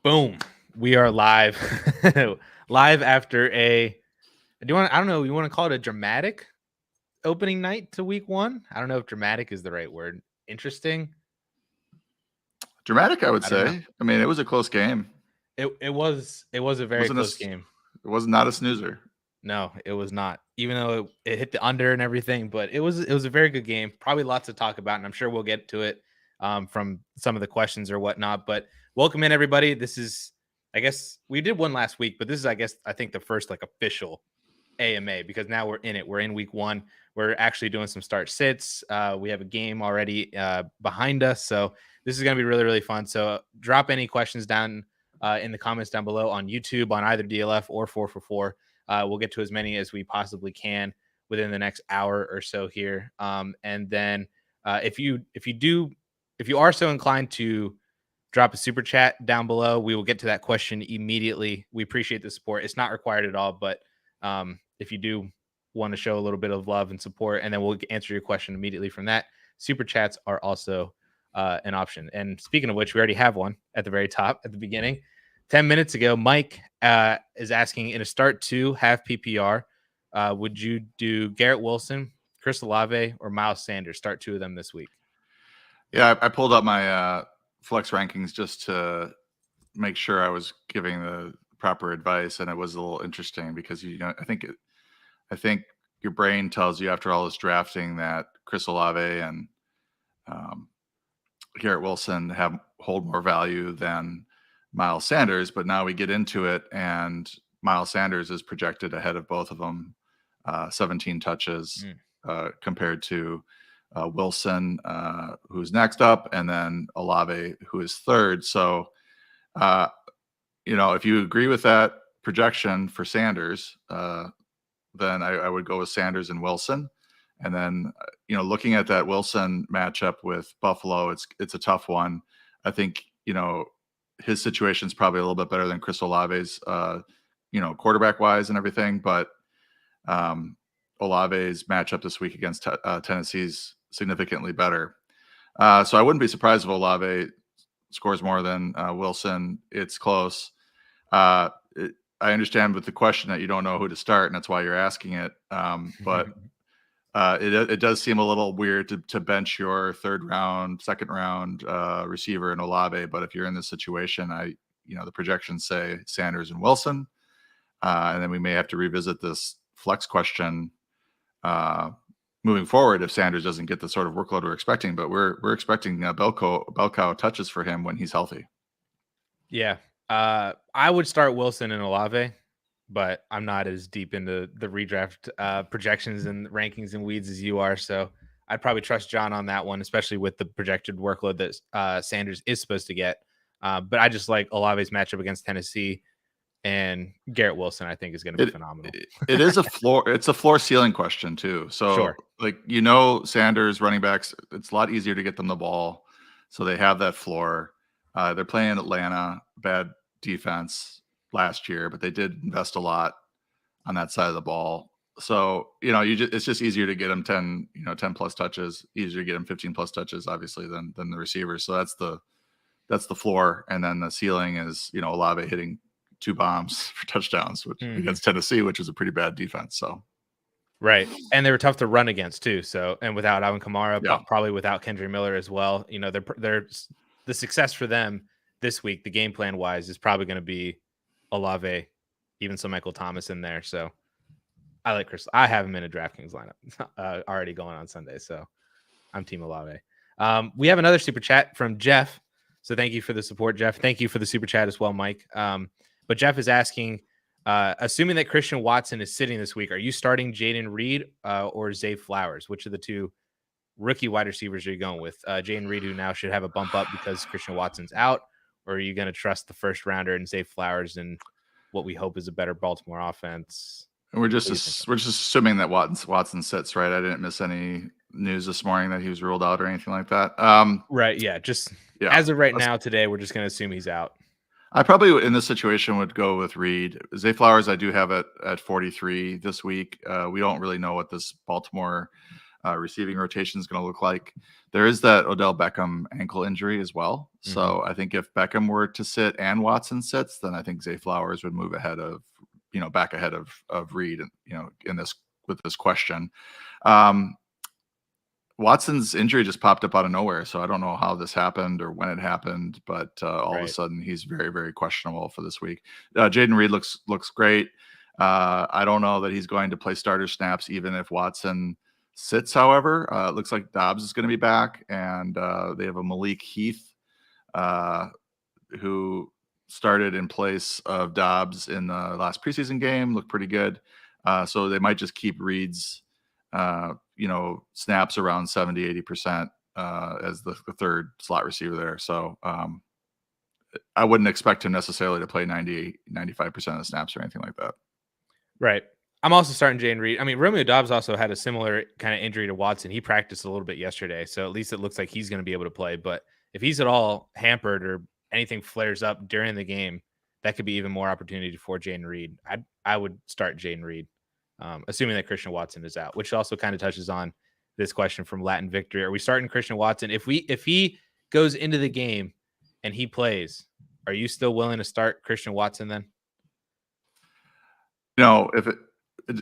Boom. We are live. Live after I don't know, you want to call it a dramatic opening night to week 1? I don't know if dramatic is the right word. Interesting. Dramatic, I would I don't know. say. I mean, it was a close game. It was a very close game. It was not a snoozer. No, it was not. Even though it hit the under and everything, but it was a very good game. Probably lots to talk about, and I'm sure we'll get to it from some of the questions or whatnot. But welcome in, everybody. This is, I guess, we did one last week, but this is, I think the first like official AMA because now we're in it. We're in week 1. We're actually doing some start sits. We have a game already behind us, so this is going to be really, really fun. So drop any questions down in the comments down below on YouTube on either DLF or 4for4. We'll get to as many as we possibly can within the next hour or so here. And then if you are so inclined to drop a super chat down below, we will get to that question immediately. We appreciate the support. It's not required at all, but if you do want to show a little bit of love and support, and then we'll answer your question immediately from that. Super chats are also an option. And speaking of which, we already have one at the very top at the beginning. 10 minutes ago, Mike is asking, in a start 2 half PPR, would you do Garrett Wilson, Chris Olave, or Miles Sanders? Start 2 of them this week. Yeah, I pulled up my flex rankings just to make sure I was giving the proper advice, and it was a little interesting because I think your brain tells you after all this drafting that Chris Olave and Garrett Wilson hold more value than Miles Sanders, but now we get into it, and Miles Sanders is projected ahead of both of them, 17 touches compared to Wilson, who's next up, and then Olave, who is third. So, if you agree with that projection for Sanders, then I would go with Sanders and Wilson. And then, looking at that Wilson matchup with Buffalo, it's a tough one. I think, his situation is probably a little bit better than Chris Olave's, quarterback wise and everything. But Olave's matchup this week against Tennessee's significantly better. So I wouldn't be surprised if Olave scores more than Wilson. It's close. I understand with the question that you don't know who to start, and that's why you're asking it. But it does seem a little weird to bench your second round receiver in Olave. But if you're in this situation, the projections say Sanders and Wilson, and then we may have to revisit this flex question moving forward if Sanders doesn't get the sort of workload we're expecting. But we're expecting bell cow touches for him when he's healthy. Yeah, I would start Wilson and Olave, but I'm not as deep into the redraft projections and rankings and weeds as you are. So I'd probably trust John on that one, especially with the projected workload that Sanders is supposed to get. But I just like Olave's matchup against Tennessee, and Garrett Wilson, I think, is going to be phenomenal. It is a floor. It's a floor ceiling question too. So sure. Sanders running backs, it's a lot easier to get them the ball. So they have that floor. They're playing Atlanta, bad defense last year, but they did invest a lot on that side of the ball. So, it's just easier to get them 10 plus touches, easier to get them 15 plus touches, obviously, than the receivers. So that's the floor. And then the ceiling is, Olave hitting 2 bombs for touchdowns against Tennessee, which is a pretty bad defense. So. Right. And they were tough to run against too. So, and without Alvin Kamara, probably without Kendry Miller as well, they're the success for them this week, the game plan wise, is probably going to be Olave, even some Michael Thomas in there. So I like Chris. I have him in a DraftKings lineup already going on Sunday. So I'm team Olave. We have another super chat from Jeff. So thank you for the support, Jeff. Thank you for the super chat as well, Mike. But Jeff is asking, assuming that Christian Watson is sitting this week, are you starting Jaden Reed or Zay Flowers? Which of the 2 rookie wide receivers are you going with? Jaden Reed, who now should have a bump up because Christian Watson's out, or are you going to trust the first rounder and Zay Flowers and what we hope is a better Baltimore offense? And we're just assuming that Watson sits, right? I didn't miss any news this morning that he was ruled out or anything like that. Right. Yeah. As of right now, today, we're just going to assume he's out. I probably in this situation would go with Reed. Zay Flowers, I do have it at 43 this week. We don't really know what this Baltimore receiving rotation is going to look like. There is that Odell Beckham ankle injury as well. So I think if Beckham were to sit and Watson sits, then I think Zay Flowers would move ahead of, back ahead of Reed, with this question. Watson's injury just popped up out of nowhere, so I don't know how this happened or when it happened, but all of a sudden he's very, very questionable for this week. Jaden Reed looks great. I don't know that he's going to play starter snaps even if Watson sits. However, it looks like Dobbs is going to be back, and they have a Malik Heath who started in place of Dobbs in the last preseason game. Looked pretty good, so they might just keep Reed's snaps around 70-80% as the third slot receiver there. So I wouldn't expect him necessarily to play 90-95% of the snaps or anything like that. Right. I'm also starting Jaden Reed. I mean, Romeo Dobbs also had a similar kind of injury to Watson. He practiced a little bit yesterday, so at least it looks like he's going to be able to play. But if he's at all hampered or anything flares up during the game, that could be even more opportunity for Jaden Reed. I would start Jaden Reed, assuming that Christian Watson is out, which also kind of touches on this question from Latin Victory. Are we starting Christian Watson? If he goes into the game and he plays, are you still willing to start Christian Watson then? If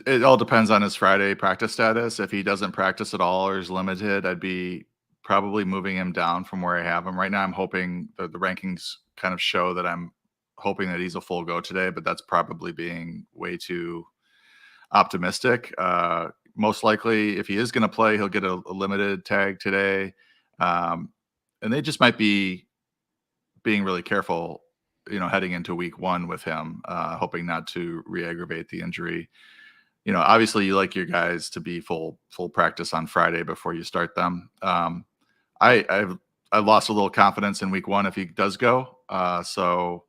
it all depends on his Friday practice status. If he doesn't practice at all or is limited, I'd be probably moving him down from where I have him right now. I'm hoping the rankings kind of show that I'm hoping that he's a full go today, but that's probably being way too optimistic. Most likely, if he is going to play, he'll get a limited tag today. And they just might be being really careful, heading into week 1 with him, hoping not to re-aggravate the injury. Obviously you like your guys to be full practice on Friday before you start them. I lost a little confidence in week 1 if he does go. So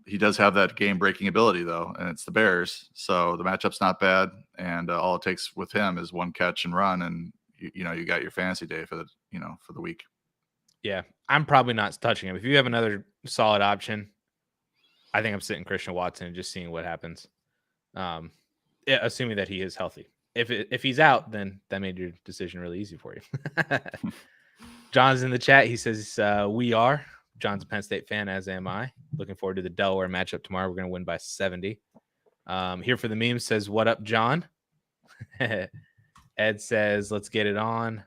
he does have that game-breaking ability, though, and it's the Bears. So the matchup's not bad, and all it takes with him is one catch and run, and you got your fantasy day for the week. Yeah, I'm probably not touching him. If you have another solid option, I think I'm sitting Christian Watson and just seeing what happens. Assuming that he is healthy. If he's out, then that made your decision really easy for you. John's in the chat. He says, we are. John's a Penn State fan, as am I. Looking forward to the Delaware matchup tomorrow. We're going to win by 70. Here for the meme says, what up, John? Ed says, let's get it on.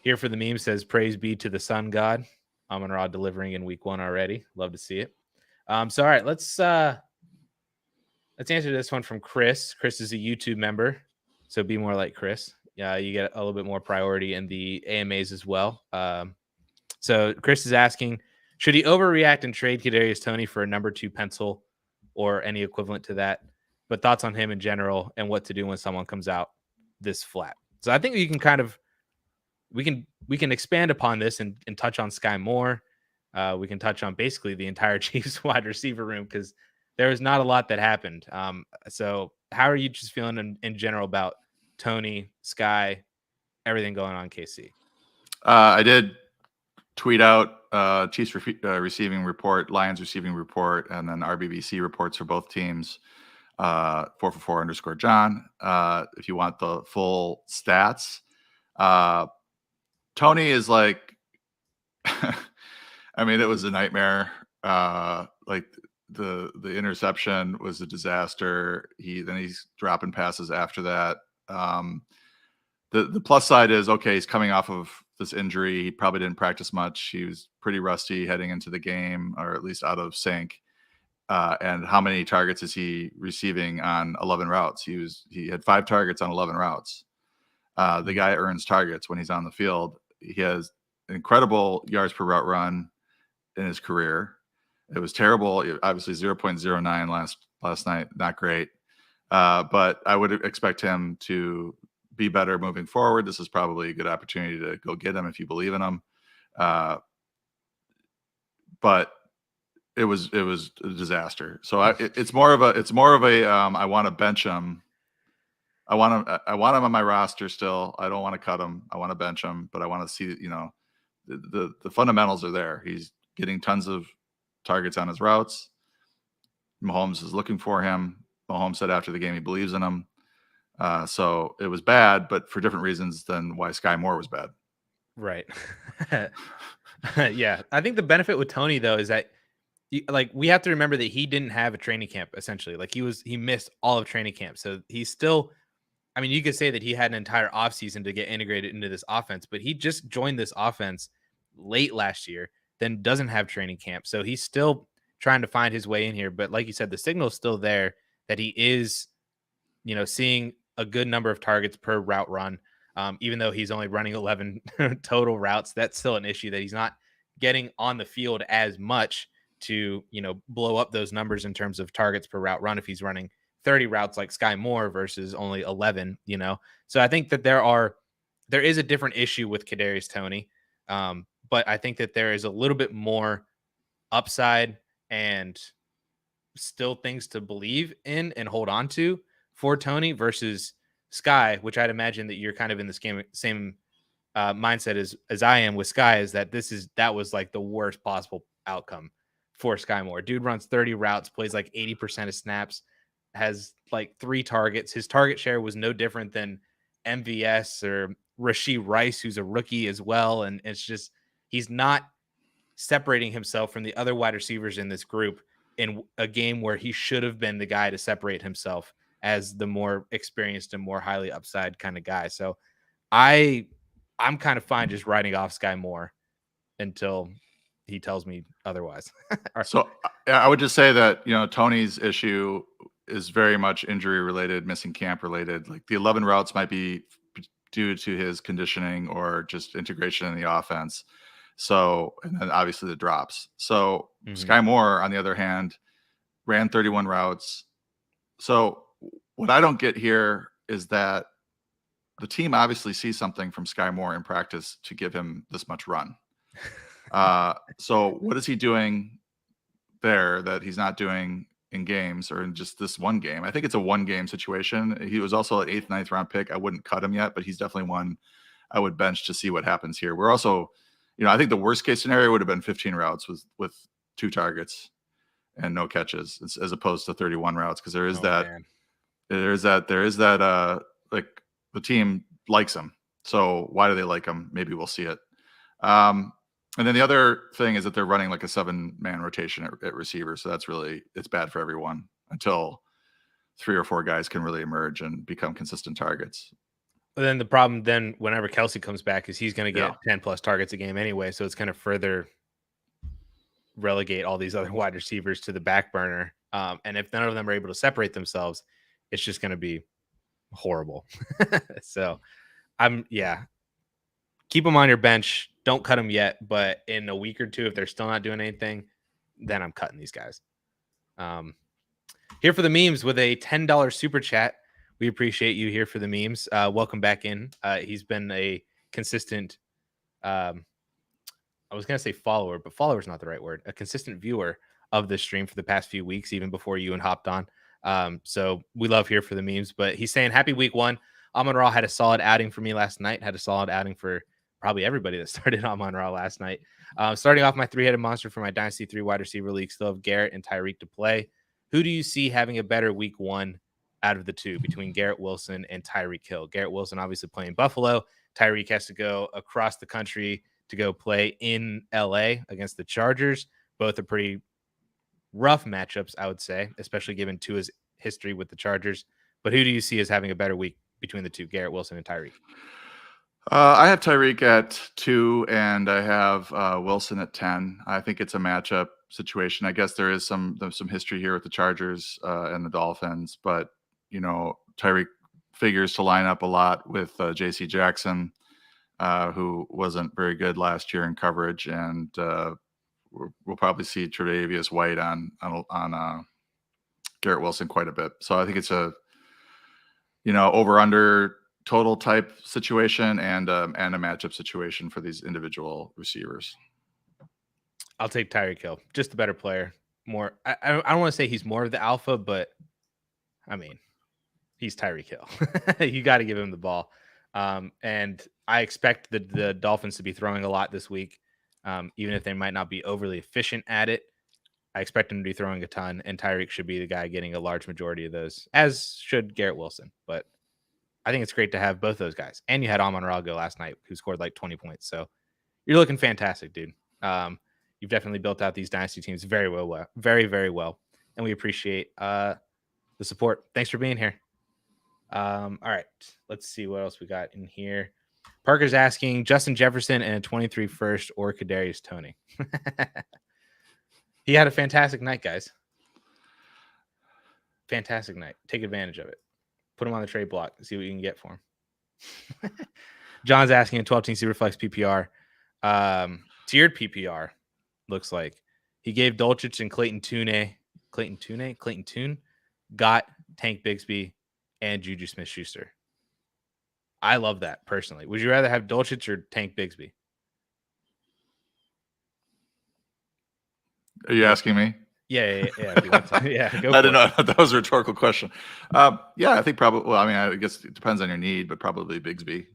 Here for the meme says, praise be to the sun god. Amon-Ra delivering in week 1 already. Love to see it. So, all right, let's answer this one from Chris. Chris is a YouTube member, so be more like Chris. Yeah, you get a little bit more priority in the AMAs as well. So Chris is asking, should he overreact and trade Kadarius Toney for a number 2 pencil or any equivalent to that? But thoughts on him in general and what to do when someone comes out this flat. So I think you can kind of we can expand upon this and touch on Sky Moore. We can touch on basically the entire Chiefs wide receiver room because there was not a lot that happened. So how are you just feeling in general about Toney, Sky, everything going on KC? I did tweet out Chiefs receiving report, Lions receiving report, and then RBBC reports for both teams. 444 _ John. If you want the full stats, Toney is like, I mean, it was a nightmare. Like the interception was a disaster. He's dropping passes after that. The plus side is, okay, he's coming off of this injury. He probably didn't practice much. He was pretty rusty heading into the game, or at least out of sync. And how many targets is he receiving on 11 routes? He had 5 targets on 11 routes. The guy earns targets when he's on the field. He has incredible yards per route run in his career. It was terrible. Obviously 0.09 last night. Not great. But I would expect him to be better moving forward. This is probably a good opportunity to go get him if you believe in him. But it was a disaster. So it's more of a I want to bench him. I want him on my roster still. I don't want to cut him. I want to bench him, but I want to see, the fundamentals are there. He's getting tons of targets on his routes. Mahomes is looking for him. Mahomes said after the game he believes in him. So it was bad, but for different reasons than why Sky Moore was bad. Right. Yeah. I think the benefit with Tony though is that like we have to remember that he didn't have a training camp essentially. Like he missed all of training camp. So he's still, I mean, you could say that he had an entire offseason to get integrated into this offense, but he just joined this offense late last year, then doesn't have training camp. So he's still trying to find his way in here. But like you said, the signal's still there that he is, seeing a good number of targets per route run. Even though he's only running 11 total routes, that's still an issue that he's not getting on the field as much to, blow up those numbers in terms of targets per route run if he's running 30 routes like Sky Moore versus only 11, So I think that there is a different issue with Kadarius Toney. But I think that there is a little bit more upside and still things to believe in and hold on to for Tony versus Sky, which I'd imagine that you're kind of in the same mindset as I am with Sky, is that that was like the worst possible outcome for Sky Moore. Dude runs 30 routes, plays like 80% of snaps, has like 3 targets. His target share was no different than MVS or Rashee Rice, who's a rookie as well. And it's just, he's not separating himself from the other wide receivers in this group in a game where he should have been the guy to separate himself as the more experienced and more highly upside kind of guy. So I'm kind of fine just writing off Sky Moore until he tells me otherwise. So I would just say that, Tony's issue is very much injury related, missing camp related. Like the 11 routes might be due to his conditioning or just integration in the offense. So, and then obviously the drops. So Sky Moore, on the other hand, ran 31 routes. So what I don't get here is that the team obviously sees something from Sky Moore in practice to give him this much run. So what is he doing there that he's not doing in games or in just this one game? I think it's a 1-game situation. He was also an 8th, 9th round pick. I wouldn't cut him yet, but he's definitely one I would bench to see what happens here. We're also, I think the worst case scenario would have been 15 routes with 2 targets and no catches as opposed to 31 routes. Cause there is that like the team likes him. So why do they like him? Maybe we'll see it. And then the other thing is that they're running like a 7-man rotation at receiver. So it's bad for everyone until 3 or 4 guys can really emerge and become consistent targets. But then the problem then whenever Kelce comes back is he's going to get 10 plus targets a game anyway. So it's going to further relegate all these other wide receivers to the back burner. And if none of them are able to separate themselves, it's just going to be horrible. So keep them on your bench. Don't cut them yet, but in a week or 2, if they're still not doing anything, then I'm cutting these guys. Here for the memes with a $10 super chat. We appreciate you here for the memes. Welcome back in. He's been a consistent, I was going to say follower, but follower is not the right word. A consistent viewer of this stream for the past few weeks, even before you and hopped on. So we love here for the memes, but he's saying happy week 1. Amon-Ra had a solid outing for me last night. Had a solid outing for probably everybody that started Amon-Ra last night. Starting off my 3-headed monster for my Dynasty 3 wide receiver league, still have Garrett and Tyreek to play. Who do you see having a better week 1 out of the 2 between Garrett Wilson and Tyreek Hill? Garrett Wilson obviously playing Buffalo. Tyreek has to go across the country to go play in LA against the Chargers. Both are pretty rough matchups, I would say, especially given Tua's history with the Chargers. But who do you see as having a better week between the 2, Garrett Wilson and Tyreek? I have Tyreek at 2 and I have Wilson at 10. I think it's a matchup situation. I guess there's some history here with the Chargers and the Dolphins, but Tyreek figures to line up a lot with JC Jackson, who wasn't very good last year in coverage, and we'll probably see Tre'Davious White on Garrett Wilson quite a bit. So I think it's a over under total type situation and a matchup situation for these individual receivers. I'll take Tyreek Hill, just the better player. More, I don't want to say he's more of the alpha, but I mean, he's Tyreek Hill. You got to give him the ball. And I expect the Dolphins to be throwing a lot this week, even if they might not be overly efficient at it. I expect him to be throwing a ton, and Tyreek should be the guy getting a large majority of those, as should Garrett Wilson. But I think it's great to have both those guys. And you had Amon-Ra go last night, who scored like 20 points. So you're looking fantastic, dude. You've definitely built out these dynasty teams very well, very, very well. And we appreciate the support. Thanks for being here. All right, let's see what else we got in here. Parker's asking Justin Jefferson and a 23 first or Kadarius Toney. He had a fantastic night, guys. Fantastic night. Take advantage of it. Put him on the trade block and see what you can get for him. John's asking a 12-team Superflex PPR. Tiered PPR looks like he gave Dulcich and Clayton Tune got Tank Bigsby and Juju Smith-Schuster. I love that personally. Would you rather have Dulcich or Tank Bigsby? Are you asking me? Yeah. If you want to. Yeah, go I didn't know that was a rhetorical question. Yeah, I think probably. Well, I mean, I guess it depends on your need, but probably Bigsby.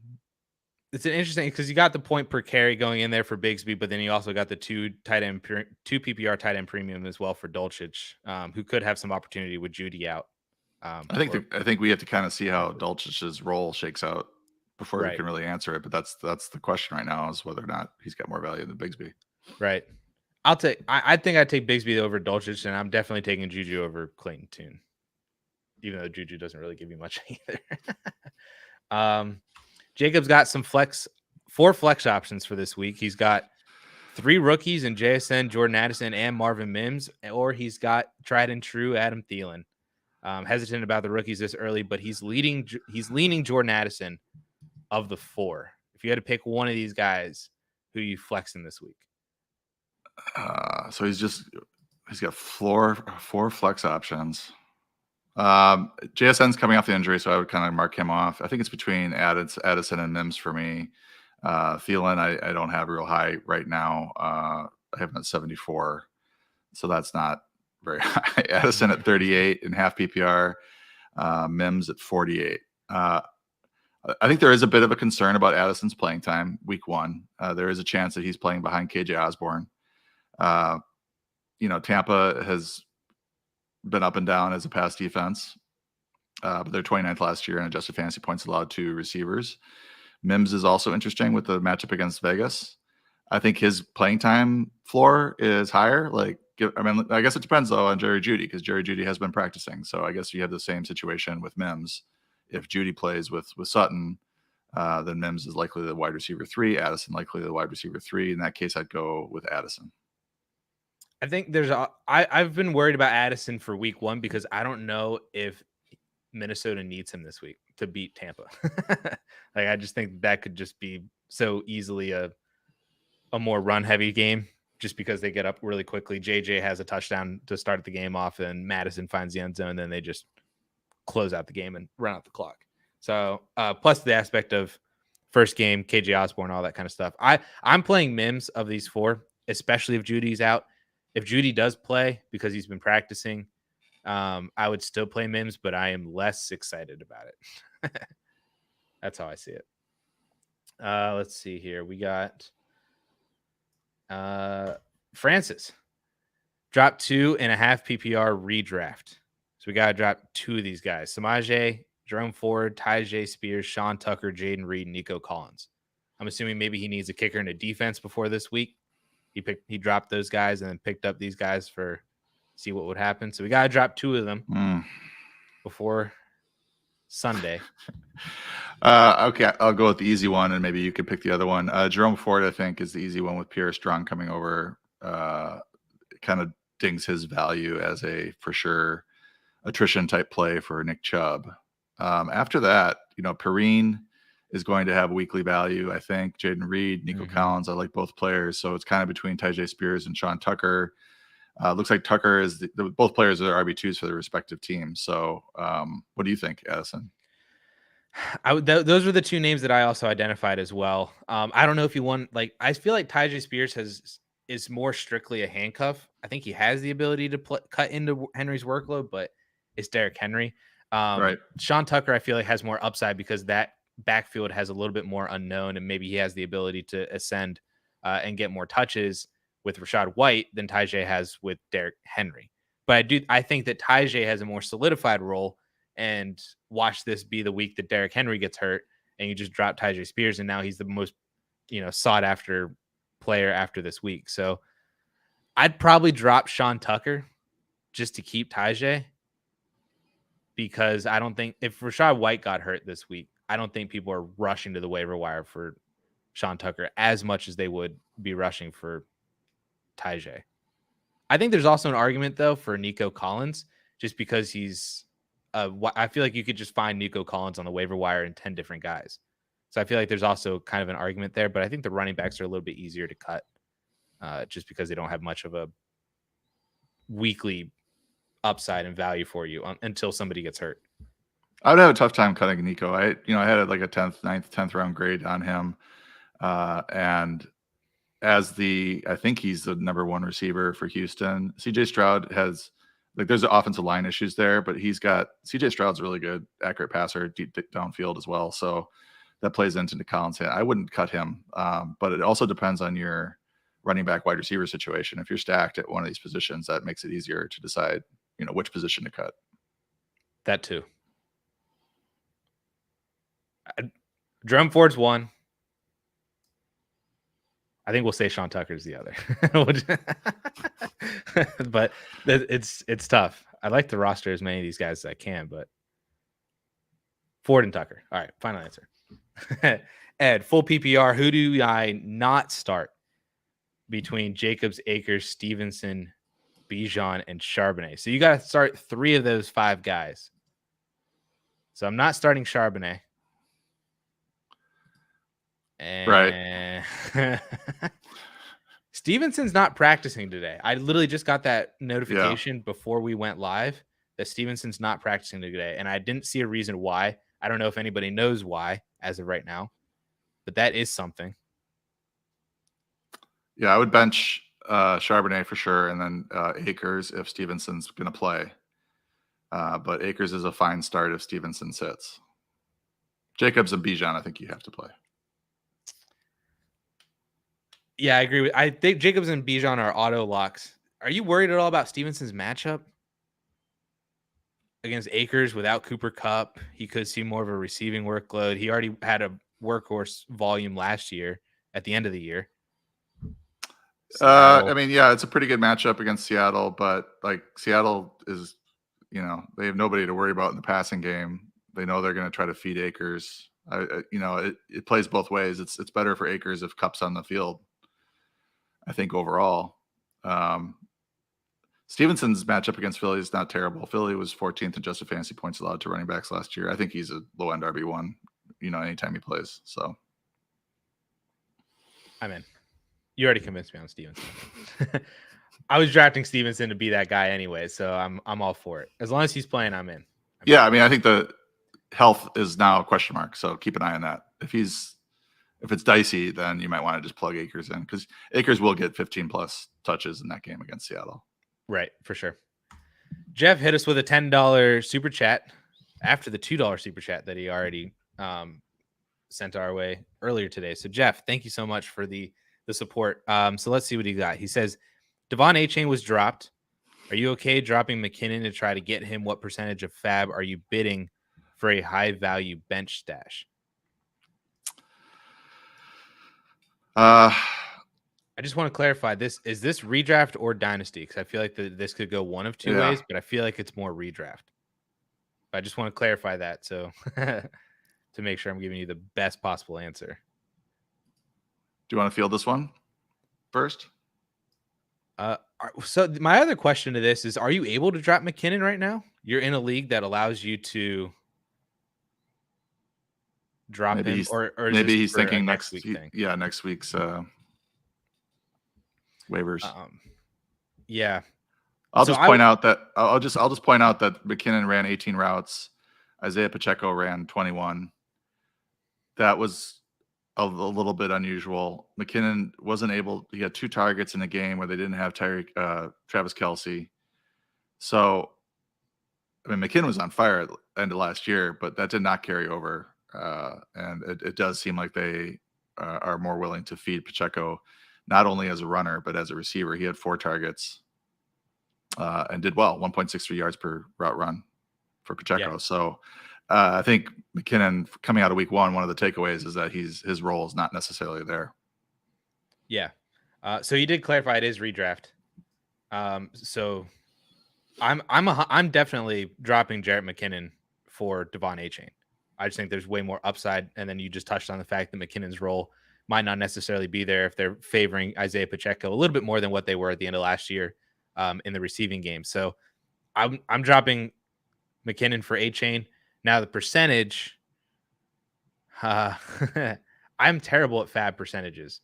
It's an interesting because you got the point per carry going in there for Bigsby, but then you also got the two PPR tight end premium as well for Dulcich, who could have some opportunity with Judy out. I think we have to kind of see how Dulcich's role shakes out before we can really answer it. But that's the question right now, is whether or not he's got more value than Bigsby. Right. I think I'd take Bigsby over Dulcich, and I'm definitely taking Juju over Clayton Tune, even though Juju doesn't really give you much either. Jacob's got four flex options for this week. He's got 3 rookies in JSN, Jordan Addison, and Marvin Mims, or he's got tried and true Adam Thielen. Hesitant about the rookies this early, but he's leaning Jordan Addison of the 4. If you had to pick one of these guys, who you flexing this week? So he's got 4 flex options. JSN's coming off the injury, so I would kind of mark him off. I think it's between Addison and Mims for me. Thielen, I don't have real high right now. I have him at 74, so that's not very high. Addison at 38 in half PPR, Mims at 48. I think there is a bit of a concern about Addison's playing time week 1. There is a chance that he's playing behind KJ Osborne. Tampa has been up and down as a pass defense, but they're 29th last year in adjusted fantasy points allowed to receivers. Mims is also interesting with the matchup against Vegas. I think his playing time floor is higher. I guess it depends though on Jerry Jeudy, because Jerry Jeudy has been practicing. So I guess you have the same situation with Mims. If Jeudy plays with Sutton, then Mims is likely the wide receiver 3, Addison likely the wide receiver 3. In that case, I'd go with Addison. I think I've been worried about Addison for week 1 because I don't know if Minnesota needs him this week to beat Tampa. I just think that could just be so easily a more run heavy game, just because they get up really quickly. JJ has a touchdown to start the game off, and Madison finds the end zone, and then they just close out the game and run out the clock. So plus the aspect of first game, KJ Osborne, all that kind of stuff. I'm playing Mims of these 4, especially if Judy's out. If Judy does play because he's been practicing, I would still play Mims, but I am less excited about it. That's how I see it. Let's see here. We got Francis. Drop 2.5 PPR redraft. So we got to drop 2 of these guys. Samaje, Jerome Ford, Tyjae Spears, Sean Tucker, Jaden Reed, Nico Collins. I'm assuming maybe he needs a kicker and a defense before this week. He dropped those guys and then picked up these guys for see what would happen. So we got to drop 2 of them before Sunday. Okay, I'll go with the easy one, and maybe you could pick the other one. Jerome Ford, I think, is the easy one with Pierre Strong coming over. Kind of dings his value as a for sure attrition type play for Nick Chubb. After that, Perrine is going to have weekly value. I think Jaden Reed, Nico Collins, I like both players. So it's kind of between Tyjae Spears and Sean Tucker. Looks like Tucker is both players are RB2s for their respective teams. So what do you think, Addison? Those were the 2 names that I also identified as well. I don't know if you want, I feel like Tyjae Spears is more strictly a handcuff. I think he has the ability to cut into Henry's workload, but it's Derrick Henry. Right. Sean Tucker, I feel like, has more upside because that backfield has a little bit more unknown, and maybe he has the ability to ascend and get more touches with Rachaad White than Tyjae has with Derrick Henry. But I think that Tyjae has a more solidified role and watch this be the week that Derrick Henry gets hurt and you just drop Tyjae Spears, and now he's the most, sought after player after this week. So I'd probably drop Sean Tucker just to keep Tyjae, because I don't think if Rachaad White got hurt this week, I don't think people are rushing to the waiver wire for Sean Tucker as much as they would be rushing for Tyjae. I think there's also an argument, though, for Nico Collins, just because he's I feel like you could just find Nico Collins on the waiver wire in 10 different guys. So I feel like there's also kind of an argument there, but I think the running backs are a little bit easier to cut just because they don't have much of a weekly upside and value for you until somebody gets hurt. I would have a tough time cutting Nico. I had like a 10th round grade on him. And as I think he's the number one receiver for Houston. CJ Stroud has, there's offensive line issues there, but CJ Stroud's really good, accurate passer, deep downfield as well. So that plays into Collins' hand. I wouldn't cut him, but it also depends on your running back wide receiver situation. If you're stacked at one of these positions, that makes it easier to decide, which position to cut. That too. Jerome Ford's one. I think we'll say Sean Tucker's the other. But it's tough. I'd like to roster as many of these guys as I can, but Ford and Tucker. All right, final answer. Ed, full PPR. Who do I not start between Jacobs, Akers, Stevenson, Bijan, and Charbonnet? So you got to start 3 of those 5 guys. So I'm not starting Charbonnet. And right. Stevenson's not practicing today. I literally just got that notification before we went live that Stevenson's not practicing today, and I didn't see a reason why. I don't know if anybody knows why as of right now, but that is something. Yeah, I would bench Charbonnet for sure, and then Akers if Stevenson's going to play. But Akers is a fine start if Stevenson sits. Jacobs and Bijan, I think you have to play. Yeah, I agree. I think Jacobs and Bijan are auto locks. Are you worried at all about Stevenson's matchup against Akers without Cooper Kupp? He could see more of a receiving workload. He already had a workhorse volume last year at the end of the year. I mean, yeah, it's a pretty good matchup against Seattle, but Seattle is, they have nobody to worry about in the passing game. They know they're going to try to feed Akers. It plays both ways. It's better for Akers if Kupp's on the field, I think, overall. Stevenson's matchup against Philly is not terrible. Philly was 14th in adjusted fantasy points allowed to running backs last year. I think he's a low-end RB1, anytime he plays. So I'm in. You already convinced me on Stevenson. I was drafting Stevenson to be that guy anyway, so I'm all for it. As long as he's playing, I'm in. I mean, I think the health is now a question mark, so keep an eye on that. If it's dicey, then you might want to just plug Akers in, because Akers will get 15 plus touches in that game against Seattle. Right, for sure. Jeff hit us with a $10 super chat after the $2 super chat that he already sent our way earlier today. So Jeff, thank you so much for the support. So let's see what he got. He says, Devon A-Chain was dropped. Are you okay dropping McKinnon to try to get him? What percentage of fab are you bidding for a high value bench stash? I just want to clarify this. Is this redraft or dynasty? Because I feel like this could go one of two ways, but I feel like it's more redraft. But I just want to clarify that so to make sure I'm giving you the best possible answer. Do you want to field this one first? So my other question to this is, are you able to drop McKinnon right now? You're in a league that allows you to drop him, or maybe he's thinking next week thing. Yeah, next week's waivers. Yeah. I'll just point out that McKinnon ran 18 routes. Isaiah Pacheco ran 21. That was a little bit unusual. McKinnon wasn't able. He had 2 targets in a game where they didn't have Travis Kelce. So, I mean, McKinnon was on fire at the end of last year, but that did not carry over. And it does seem like they are more willing to feed Pacheco, not only as a runner, but as a receiver. He had 4 targets and did well, 1.63 yards per route run. for Pacheco. Yeah. So I think McKinnon coming out of week one of the takeaways is that his role is not necessarily there. Yeah. So you did clarify it is redraft. So I'm definitely dropping Jarrett McKinnon for Devon Achane. I just think there's way more upside. And then you just touched on the fact that McKinnon's role might not necessarily be there if they're favoring Isaiah Pacheco a little bit more than what they were at the end of last year in the receiving game. So I'm dropping McKinnon for Achane. Now the percentage, I'm terrible at fab percentages,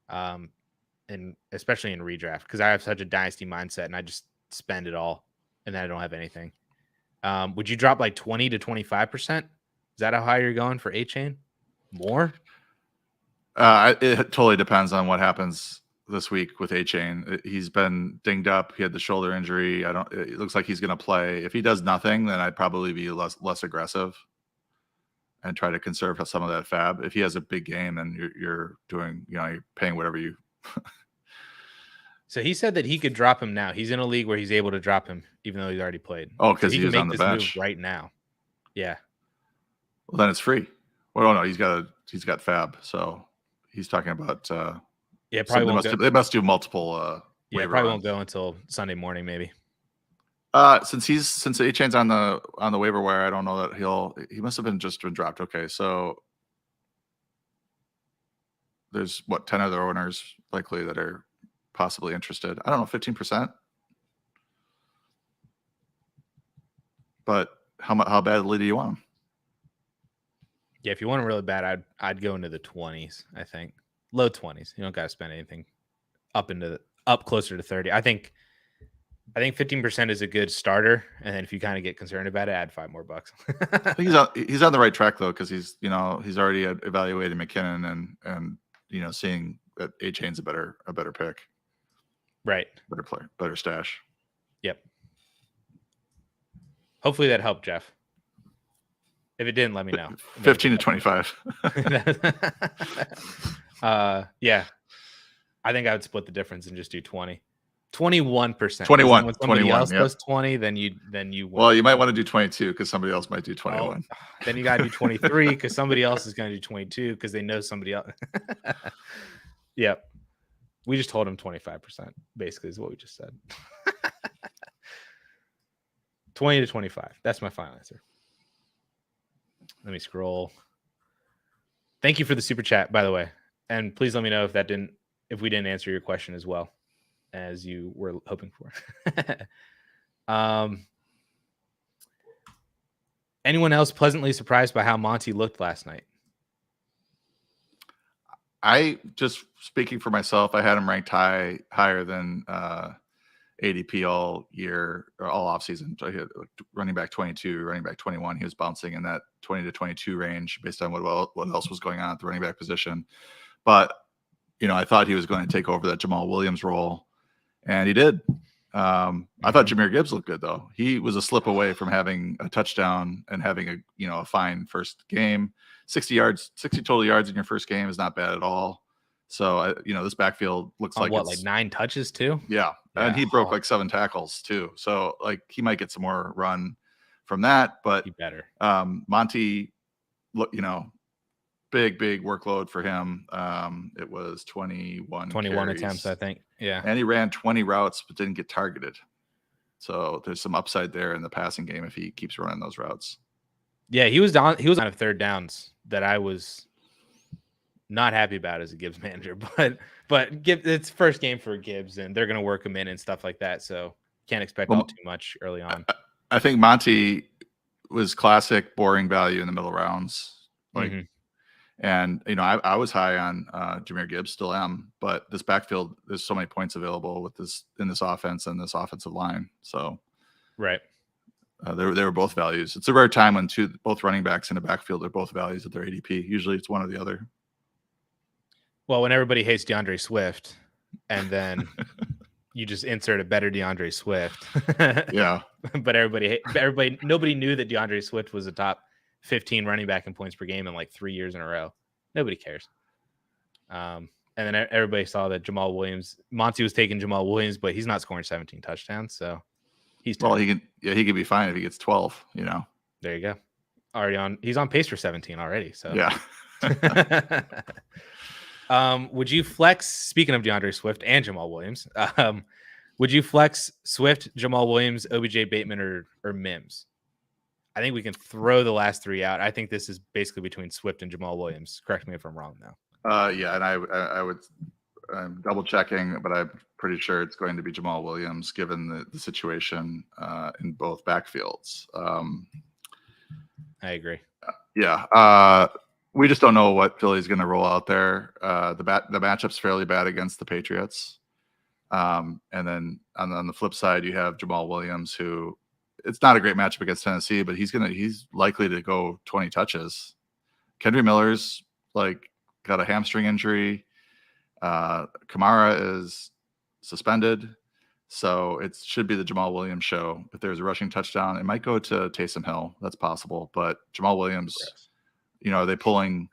and especially in redraft because I have such a dynasty mindset and I just spend it all and then I don't have anything. Would you drop like 20 to 25%? Is that how high you're going for Achane? More? It totally depends on what happens this week with Achane. He's been dinged up. He had the shoulder injury. It looks like he's going to play. If he does nothing, then I'd probably be less aggressive and try to conserve some of that fab. If he has a big game, then you're doing, you're paying whatever you. So he said that he could drop him now. He's in a league where he's able to drop him, even though he's already played. Oh, because so he was on the bench right now. Yeah. Well, then it's free. Well, no, he's got fab. So he's talking about. Yeah, probably won't go. They must do multiple. Yeah, probably won't go until Sunday morning, maybe. Since Achane's on the waiver wire, I don't know that he must have been dropped. Okay, so there's 10 other owners likely that are possibly interested. I don't know, 15%. But how badly do you want him? Yeah, if you want him really bad, I'd go into the 20s. I think low 20s. You don't got to spend anything up closer to 30. I think 15% is a good starter, and then if you kind of get concerned about it, add $5 more. I think he's on the right track though, because he's already evaluated McKinnon and seeing that Achane's a better pick, right? Better player, better stash. Yep. Hopefully that helped, Jeff. If it didn't, let me know. 15 to 25. Yeah, I think I would split the difference and just do 20. 21%. 21. When somebody else goes 20, then you. Well, you might want to do 22 because somebody else might do 21. Oh, then you got to do 23 because somebody else is going to do 22 because they know somebody else. Yep. We just told him 25%. Basically, is what we just said. 20 to 25. That's my final answer. Let me scroll. Thank you for the super chat, by the way, and please let me know if we didn't answer your question as well as you were hoping for. Anyone else pleasantly surprised by how Monty looked last night? I just speaking for myself, I had him ranked higher than ADP all year or all offseason. I had running back 22, running back 21. He was bouncing in that 20 to 22 range based on what else was going on at the running back position. But I thought he was going to take over that Jamal Williams role. And he did. I thought Jahmyr Gibbs looked good, though. He was a slip away from having a touchdown and having a fine first game. 60 total yards in your first game is not bad at all. So, this backfield looks like like 9 touches too? Yeah. And he broke like 7 tackles too. So, he might get some more run from that. But he better. Monty, look, big workload for him. It was 21 attempts, I think. Yeah. And he ran 20 routes but didn't get targeted. So there's some upside there in the passing game if he keeps running those routes. Yeah, he was on third downs that I was not happy about as a Gibbs manager, but it's first game for Gibbs and they're going to work him in and stuff like that. So can't expect too much early on. I think Monty was classic boring value in the middle rounds. And, I was high on Jahmyr Gibbs, still am, but this backfield, there's so many points available in this offense and this offensive line. So, right. They were both values. It's a rare time when both running backs in the backfield are both values at their ADP. Usually it's one or the other. Well, when everybody hates DeAndre Swift and then you just insert a better DeAndre Swift. Yeah. But nobody knew that DeAndre Swift was a top 15 running back in points per game in like 3 years in a row. Nobody cares. And then everybody saw that Monty was taking Jamal Williams, but he's not scoring 17 touchdowns. So He's Well, 10. he could be fine if he gets 12. There you go. He's on pace for 17 already. So Yeah. Would you flex? Speaking of DeAndre Swift and Jamal Williams, would you flex Swift, Jamal Williams, OBJ, Bateman, or Mims? I think we can throw the last three out. I think this is basically between Swift and Jamal Williams. Correct me if I'm wrong, though. Yeah, and I would. I'm double checking, but I'm pretty sure it's going to be Jamal Williams, given the situation in both backfields. I agree. Yeah. We just don't know what Philly's going to roll out there. The matchup's fairly bad against the Patriots. And then on the flip side, you have Jamal Williams, who it's not a great matchup against Tennessee, but he's likely to go 20 touches. Kendry Miller's got a hamstring injury. Kamara is suspended. So it should be the Jamal Williams show. If there's a rushing touchdown, it might go to Taysom Hill. That's possible. But Jamal Williams, are they pulling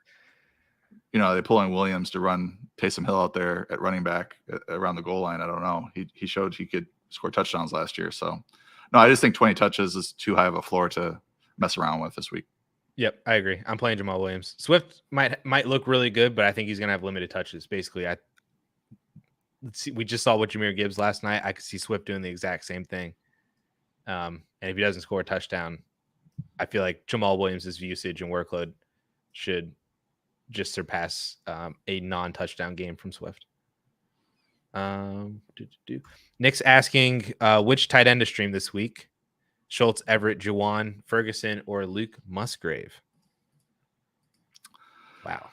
Williams to run Taysom Hill out there at running back around the goal line? I don't know. He showed he could score touchdowns last year. So, no, I just think 20 touches is too high of a floor to mess around with this week. Yep, I agree. I'm playing Jamal Williams. Swift might look really good, but I think he's going to have limited touches. Basically, let's see. We just saw what Jahmyr Gibbs last night. I could see Swift doing the exact same thing. And if he doesn't score a touchdown, I feel like Jamal Williams' usage and workload should just surpass a non-touchdown game from Swift. Nick's asking which tight end to stream this week: Schultz, Everett, Juwan, Ferguson, or Luke Musgrave. Wow.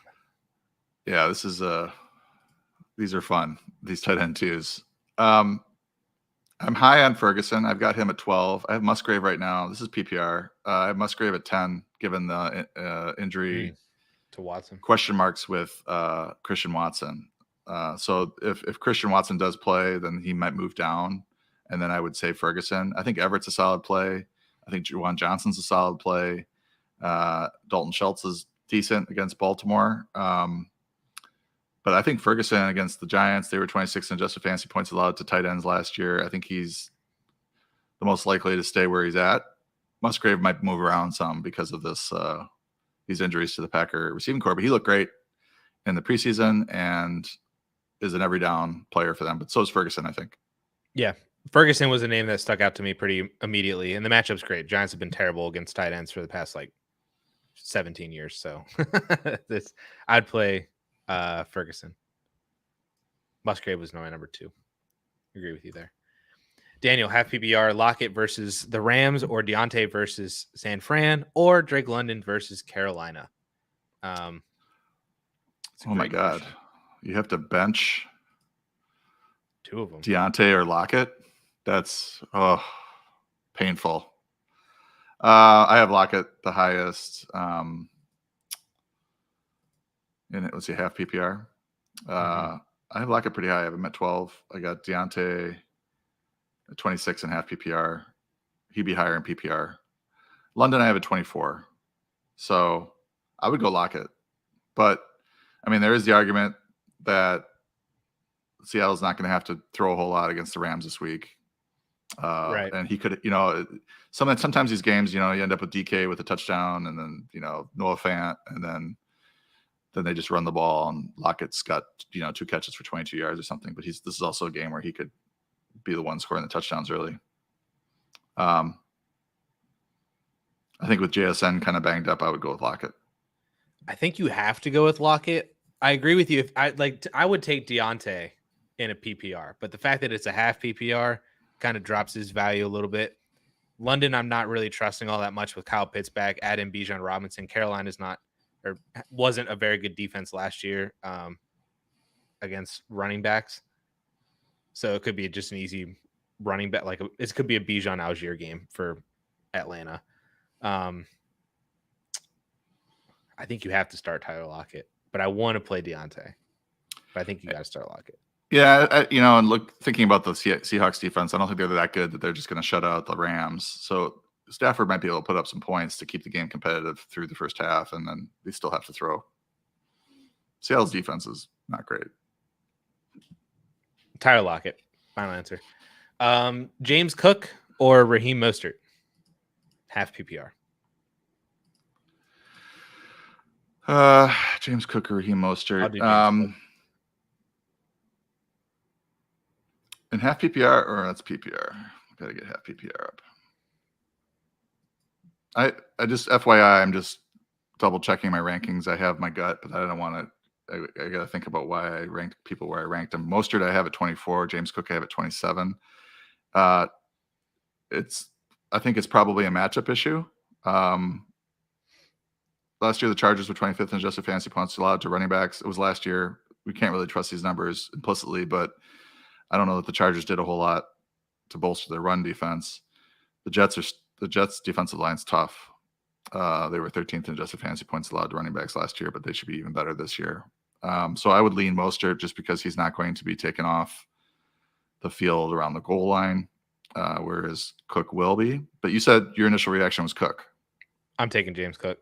Yeah, these are fun. These tight end twos. I'm high on Ferguson. I've got him at 12. I have Musgrave right now. This is PPR. I have Musgrave at 10, given the injury to Watson. Question marks with Christian Watson. So if Christian Watson does play, then he might move down. And then I would say Ferguson. I think Everett's a solid play. I think Juwan Johnson's a solid play. Dalton Schultz is decent against Baltimore. But I think Ferguson against the Giants, they were 26th in adjusted fantasy points allowed to tight ends last year. I think he's the most likely to stay where he's at. Musgrave might move around some because of these injuries to the Packer receiving corps. But he looked great in the preseason and is an every down player for them. But so is Ferguson, I think. Yeah. Ferguson was a name that stuck out to me pretty immediately. And the matchup's great. Giants have been terrible against tight ends for the past 17 years. So I'd play Ferguson. Musgrave was my number 2. Agree with you there. Daniel, half PPR, Lockett versus the Rams, or Deontay versus San Fran, or Drake London versus Carolina. Oh my God. Question. You have to bench 2 of them. Deontay or Lockett? That's painful. I have Lockett the highest. And it was a half PPR. I have Lockett pretty high. I have him at 12. I got Deontay at 26 and half PPR. He'd be higher in PPR. London, I have at 24. So I would go Lockett. But, I mean, there is the argument that Seattle's not going to have to throw a whole lot against the Rams this week. Right. And he could, sometimes these games, you end up with DK with a touchdown and then, Noah Fant, and then they just run the ball and Lockett's got, 2 catches for 22 yards or something. But this is also a game where he could be the one scoring the touchdowns early. I think with JSN kind of banged up, I would go with Lockett. I think you have to go with Lockett. I agree with you. If I would take Deontay in a PPR, but the fact that it's a half PPR kind of drops his value a little bit. London, I'm not really trusting all that much with Kyle Pitts back. Add in Bijan Robinson. Carolina's wasn't a very good defense last year against running backs. So it could be just an easy running back. It could be a Bijan Algier game for Atlanta. I think you have to start Tyler Lockett, but I want to play Deontay. But I think you got to start Lockett. Yeah, and thinking about the Seahawks defense, I don't think they're that good that they're just going to shut out the Rams. So Stafford might be able to put up some points to keep the game competitive through the first half, and then they still have to throw. Seattle's defense is not great. Tyler Lockett, final answer. James Cook or Raheem Mostert, half PPR. James Cook or Raheem Mostert. I'll do James Cook. In half PPR, or that's PPR. Got to get half PPR up. I just FYI, I'm just double checking my rankings. I have my gut, but I don't want to. I got to think about why I ranked people where I ranked them. Mostert I have at 24. James Cook I have at 27. I think it's probably a matchup issue. Last year the Chargers were 25th in adjusted fantasy points allowed to running backs. It was last year. We can't really trust these numbers implicitly, but I don't know that the Chargers did a whole lot to bolster their run defense. The Jets defensive line's tough. They were 13th in adjusted fantasy points allowed to running backs last year, but they should be even better this year. So I would lean Mostert just because he's not going to be taken off the field around the goal line, whereas Cook will be. But you said your initial reaction was Cook. I'm taking James Cook.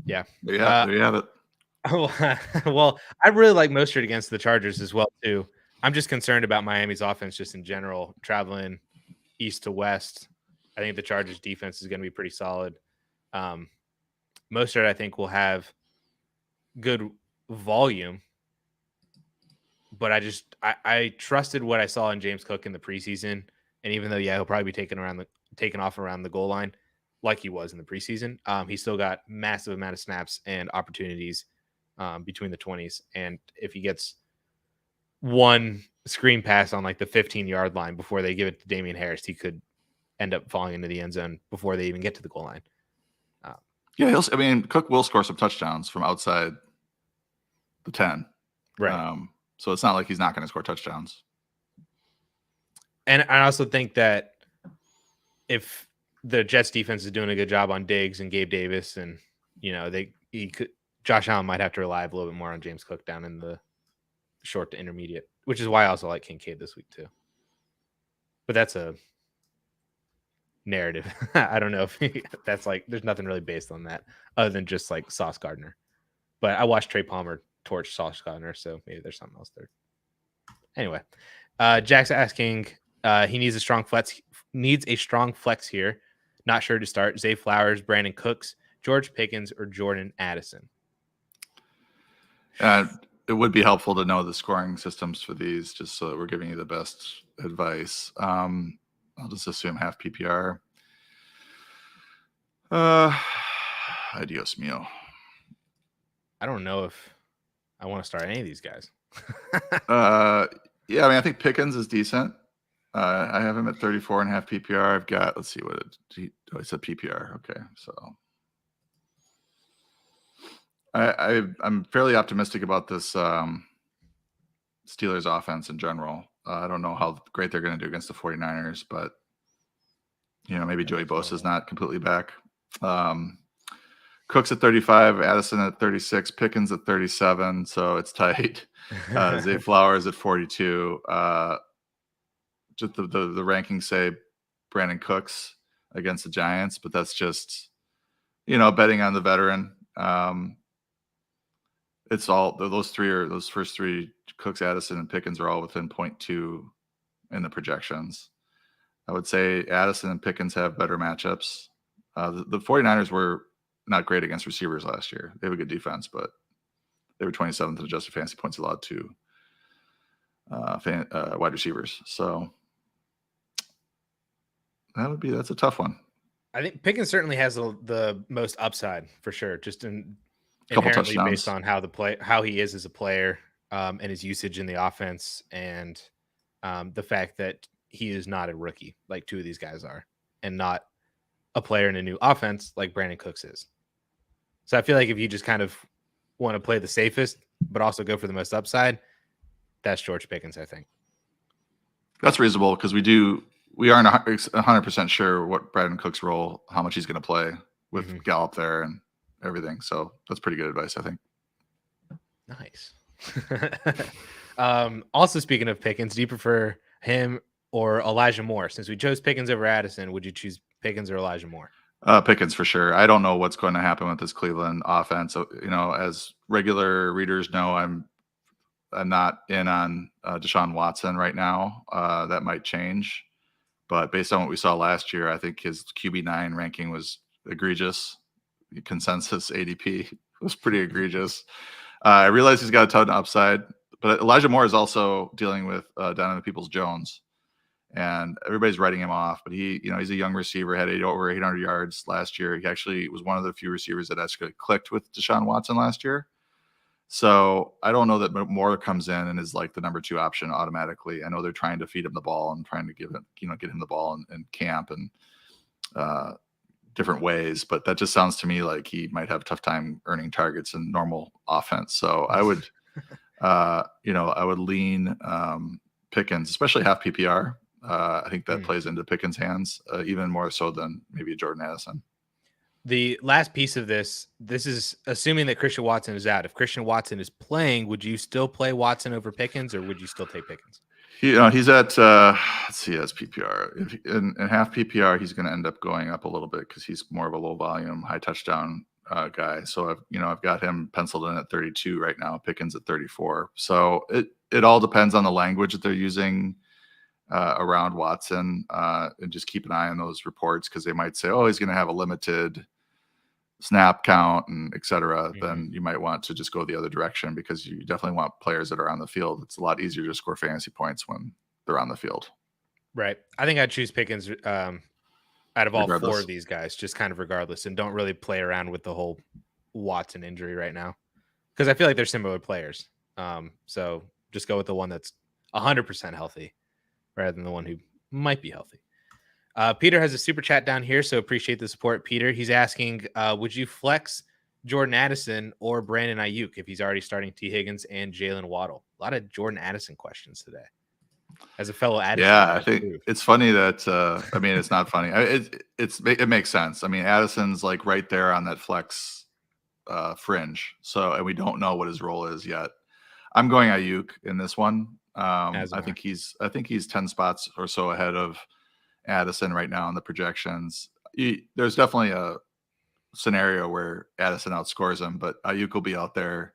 Yeah. There you have it. Well, I really like Mostert against the Chargers as well, too. I'm just concerned about Miami's offense just in general, traveling east to west. I think the Chargers defense is going to be pretty solid. Mostert, I think, will have good volume, but I trusted what I saw in James Cook in the preseason. And even though, he'll probably be taken off around the goal line like he was in the preseason, he still got massive amount of snaps and opportunities between the 20s. And if he gets one screen pass on like the 15-yard line before they give it to Damian Harris, he could end up falling into the end zone before they even get to the goal line. Cook will score some touchdowns from outside the 10. Right. So it's not like he's not going to score touchdowns. And I also think that if the Jets defense is doing a good job on Diggs and Gabe Davis, and Josh Allen might have to rely a little bit more on James Cook down in the short to intermediate, which is why I also like Kincaid this week too. But that's a narrative. I don't know if that's like, there's nothing really based on that other than just like Sauce Gardner. But I watched Trey Palmer torch Sauce Gardner, so maybe there's something else there. Anyway, Jack's asking, he needs a strong flex here. Not sure to start. Zay Flowers, Brandon Cooks, George Pickens, or Jordan Addison. It would be helpful to know the scoring systems for these, just so that we're giving you the best advice. I'll just assume half PPR. Adios mio. I don't know if I want to start any of these guys. I think Pickens is decent. I have him at 34 and half PPR. I've got, let's see I said PPR. Okay. So I'm fairly optimistic about this Steelers offense in general. I don't know how great they're going to do against the 49ers, but maybe Joey Bosa is not completely back. Cooks at 35, Addison at 36, Pickens at 37, so it's tight. Zay Flowers at 42. Just the rankings say Brandon Cooks against the Giants, but that's just betting on the veteran. It's all those first three, Cooks, Addison, and Pickens, are all within 0.2 in the projections. I would say Addison and Pickens have better matchups. The 49ers were not great against receivers last year. They have a good defense, but they were 27th in adjusted fantasy points allowed to wide receivers. So that's a tough one. I think Pickens certainly has the most upside for sure, just inherently based on how he is as a player, and his usage in the offense, and the fact that he is not a rookie like two of these guys are, and not a player in a new offense like Brandon Cooks is. So I feel like if you just kind of want to play the safest, but also go for the most upside, that's George Pickens, I think. That's reasonable because we aren't 100% sure what Brandon Cook's role, how much he's going to play with Gallup there and everything. So that's pretty good advice, I think. Nice. Also, speaking of Pickens, do you prefer him or Elijah Moore? Since we chose Pickens over Addison, would you choose Pickens or Elijah Moore? Pickens for sure. I don't know what's going to happen with this Cleveland offense. So, as regular readers know, I'm not in on Deshaun Watson right now. That might change. But based on what we saw last year, I think his QB9 ranking was egregious. Consensus ADP was pretty egregious. I realize he's got a ton of upside, but Elijah Moore is also dealing with Donovan Peoples-Jones, and everybody's writing him off. But he's a young receiver, had over 800 yards last year. He actually was one of the few receivers that actually clicked with Deshaun Watson last year. So I don't know that Moore comes in and is like the number 2 option automatically. I know they're trying to feed him the ball and trying to get him the ball in camp and different ways, but that just sounds to me like he might have a tough time earning targets in normal offense. So I would, I would lean Pickens, especially half PPR. I think that plays into Pickens' hands even more so than maybe Jordan Addison. The last piece of this is assuming that Christian Watson is out. If Christian Watson is playing, would you still play Watson over Pickens, or would you still take Pickens? He's at let's see, as PPR. In half PPR, he's going to end up going up a little bit because he's more of a low volume, high touchdown guy. So I've got him penciled in at 32 right now. Pickens at 34. So it all depends on the language that they're using around Watson, and just keep an eye on those reports because they might say, oh, he's going to have a limited snap count and et cetera. Then you might want to just go the other direction because you definitely want players that are on the field. It's a lot easier to score fantasy points when they're on the field. Right. I think I'd choose Pickens out of all Regardless. 4 of these guys, just kind of regardless, and don't really play around with the whole Watson injury right now because I feel like they're similar players. So just go with the one that's 100% healthy rather than the one who might be healthy. Peter has a super chat down here, so appreciate the support, Peter. He's asking, would you flex Jordan Addison or Brandon Ayuk if he's already starting T. Higgins and Jalen Waddle? A lot of Jordan Addison questions today. As a fellow Addison, yeah, I think it's funny that it's not funny. It makes sense. I mean, Addison's like right there on that flex fringe, and we don't know what his role is yet. I'm going Ayuk in this one. I think he's 10 spots or so ahead of Addison right now in the projections. There's definitely a scenario where Addison outscores him, but Ayuk will be out there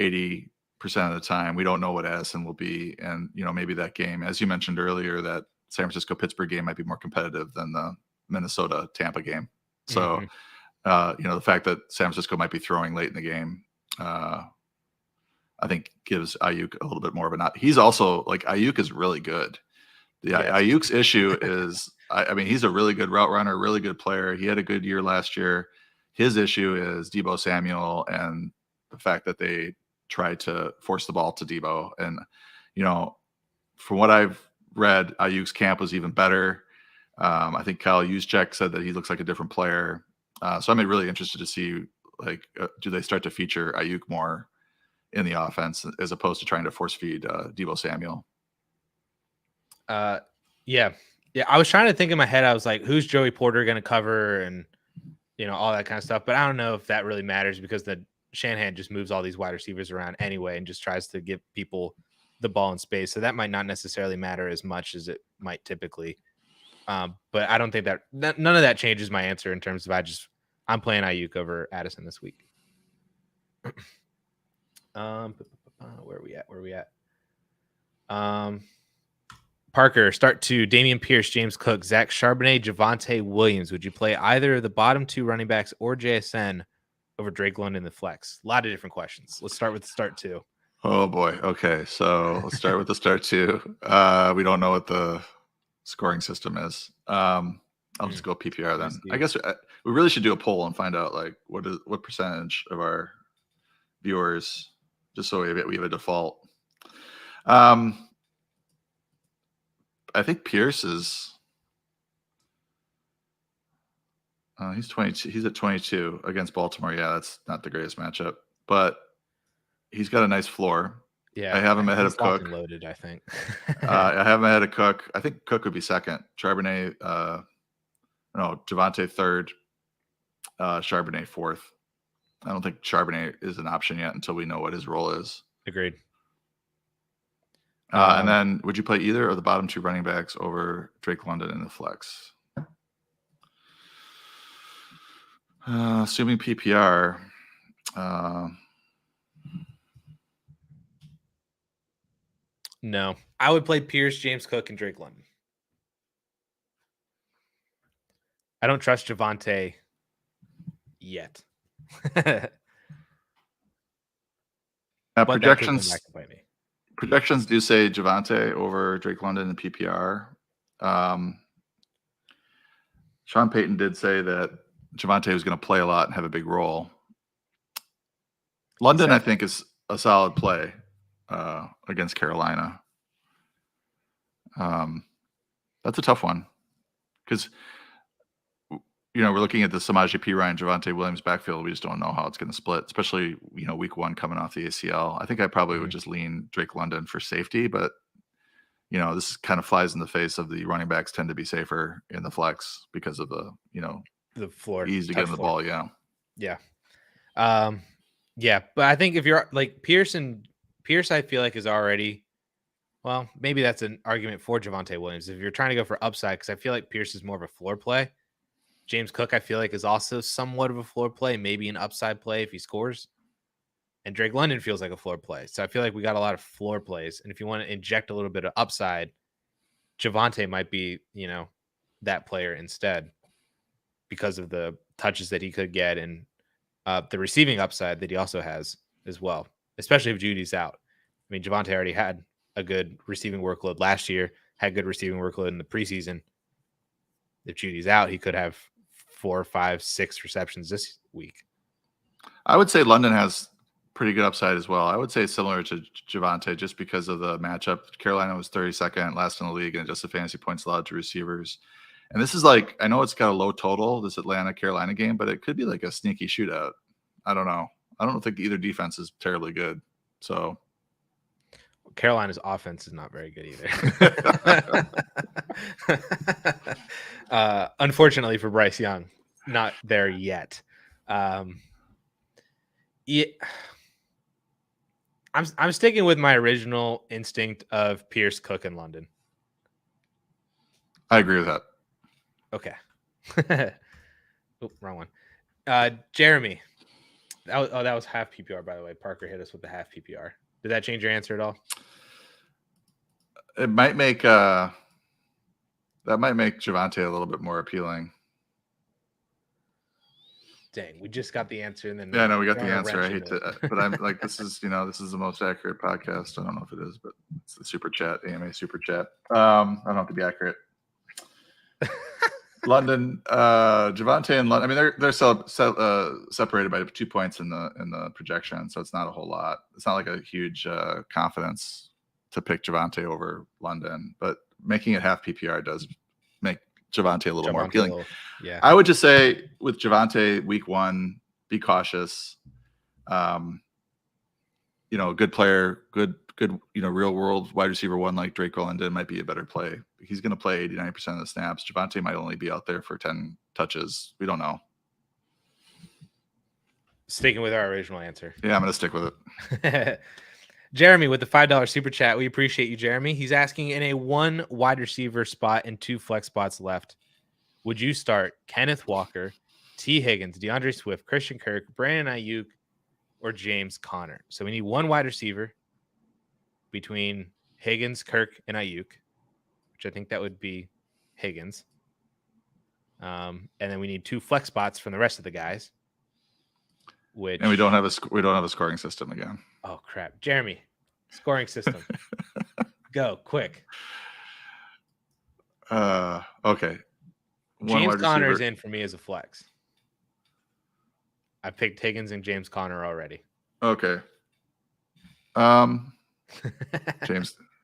80% of the time. We don't know what Addison will be. And, maybe that game, as you mentioned earlier, that San Francisco-Pittsburgh game might be more competitive than the Minnesota-Tampa game. So, the fact that San Francisco might be throwing late in the game, I think gives Ayuk a little bit more of a he's also Ayuk is really good. Ayuk's issue is, he's a really good route runner, really good player. He had a good year last year. His issue is Deebo Samuel and the fact that they tried to force the ball to Deebo. And, from what I've read, Ayuk's camp was even better. I think Kyle Juszczyk said that he looks like a different player. So I'm really interested to see, do they start to feature Ayuk more in the offense as opposed to trying to force feed Deebo Samuel? Yeah. I was trying to think in my head. I was like, who's Joey Porter going to cover and, all that kind of stuff. But I don't know if that really matters because the Shanahan just moves all these wide receivers around anyway and just tries to give people the ball in space. So that might not necessarily matter as much as it might typically. But I don't think that none of that changes my answer in terms of I'm playing Ayuk over Addison this week. Where are we at? Parker, start 2, Dameon Pierce, James Cook, Zach Charbonnet, Javonte Williams. Would you play either of the bottom 2 running backs or JSN over Drake London in the flex? A lot of different questions. Let's start with the start 2. Oh, boy. Okay, so let's start with the start 2. We don't know what the scoring system is. I'll just go PPR then. I guess we really should do a poll and find out what percentage of our viewers, just so we have a default. I think Pierce is he's 22. He's at 22 against Baltimore. Yeah, that's not the greatest matchup, but he's got a nice floor. Yeah, I have him ahead of Cook. Loaded, I think. I have him ahead of Cook. I think Cook would be second. Charbonnet, Javonte third. Charbonnet fourth. I don't think Charbonnet is an option yet until we know what his role is. Agreed. And then would you play either of the bottom 2 running backs over Drake London in the flex? Assuming PPR. No, I would play Pierce, James Cook, and Drake London. I don't trust Javonte yet. But that could come back to bite me. Projections do say Javonte over Drake London in PPR. Sean Payton did say that Javonte was going to play a lot and have a big role. London, I think, is a solid play against Carolina. That's a tough one because, we're looking at the Samaje Perine, Javonte Williams backfield. We just don't know how it's going to split, especially, week one coming off the ACL. I think I probably would just lean Drake London for safety, but, this kind of flies in the face of the running backs tend to be safer in the flex because of the, the floor, easy to get in the ball. Yeah. Yeah. But I think if you're like Pierce, I feel like is already, well, maybe that's an argument for Javonte Williams. If you're trying to go for upside, because I feel like Pierce is more of a floor play. James Cook, I feel like, is also somewhat of a floor play, maybe an upside play if he scores. And Drake London feels like a floor play. So I feel like we got a lot of floor plays. And if you want to inject a little bit of upside, Javonte might be, that player instead because of the touches that he could get and the receiving upside that he also has as well, especially if Judy's out. I mean, Javonte already had a good receiving workload last year, had good receiving workload in the preseason. If Judy's out, he could have 4, 5, 6 receptions this week. I would say London has pretty good upside as well. I would say similar to Javonte just because of the matchup. Carolina was 32nd last in the league in adjusted fantasy points allowed to receivers. And this is like, I know it's got a low total, this Atlanta-Carolina game, but it could be like a sneaky shootout. I don't know. I don't think either defense is terribly good. So Carolina's offense is not very good either. Unfortunately for Bryce Young, not there yet. Yeah, I'm sticking with my original instinct of Pierce, Cook, and London. I agree with that. Okay. Wrong one. Jeremy. That was half PPR, by the way. Parker hit us with the half PPR. Did that change your answer at all? It might make that might make Javonte a little bit more appealing. Dang, we just got the answer, and then yeah, no, we got the answer. I hate to, but I'm like, this is the most accurate podcast. I don't know if it is, but it's the super chat, AMA super chat. I don't have to be accurate. London, Javonte and London. I mean, they're separated by 2 points in the projection, so it's not a whole lot. It's not like a huge confidence to pick Javonte over London, but making it half PPR does make Javonte a little more appealing. Yeah, I would just say with Javonte, week one, be cautious. Good player, good, real world wide receiver one like Drake London might be a better play. He's going to play 89% of the snaps. Javonte might only be out there for 10 touches. We don't know. Sticking with our original answer. Yeah, I'm going to stick with it. Jeremy with the $5 super chat. We appreciate you, Jeremy. He's asking, in a 1 wide receiver spot and 2 flex spots left, would you start Kenneth Walker, T. Higgins, DeAndre Swift, Christian Kirk, Brandon Ayuk, or James Conner? So we need 1 wide receiver between Higgins, Kirk, and Ayuk, which I think that would be Higgins. And then we need 2 flex spots from the rest of the guys. And we don't have a scoring system again. Oh crap, Jeremy, scoring system. Go quick. Okay. James Conner is in for me as a flex. I picked Higgins and James Conner already. Okay.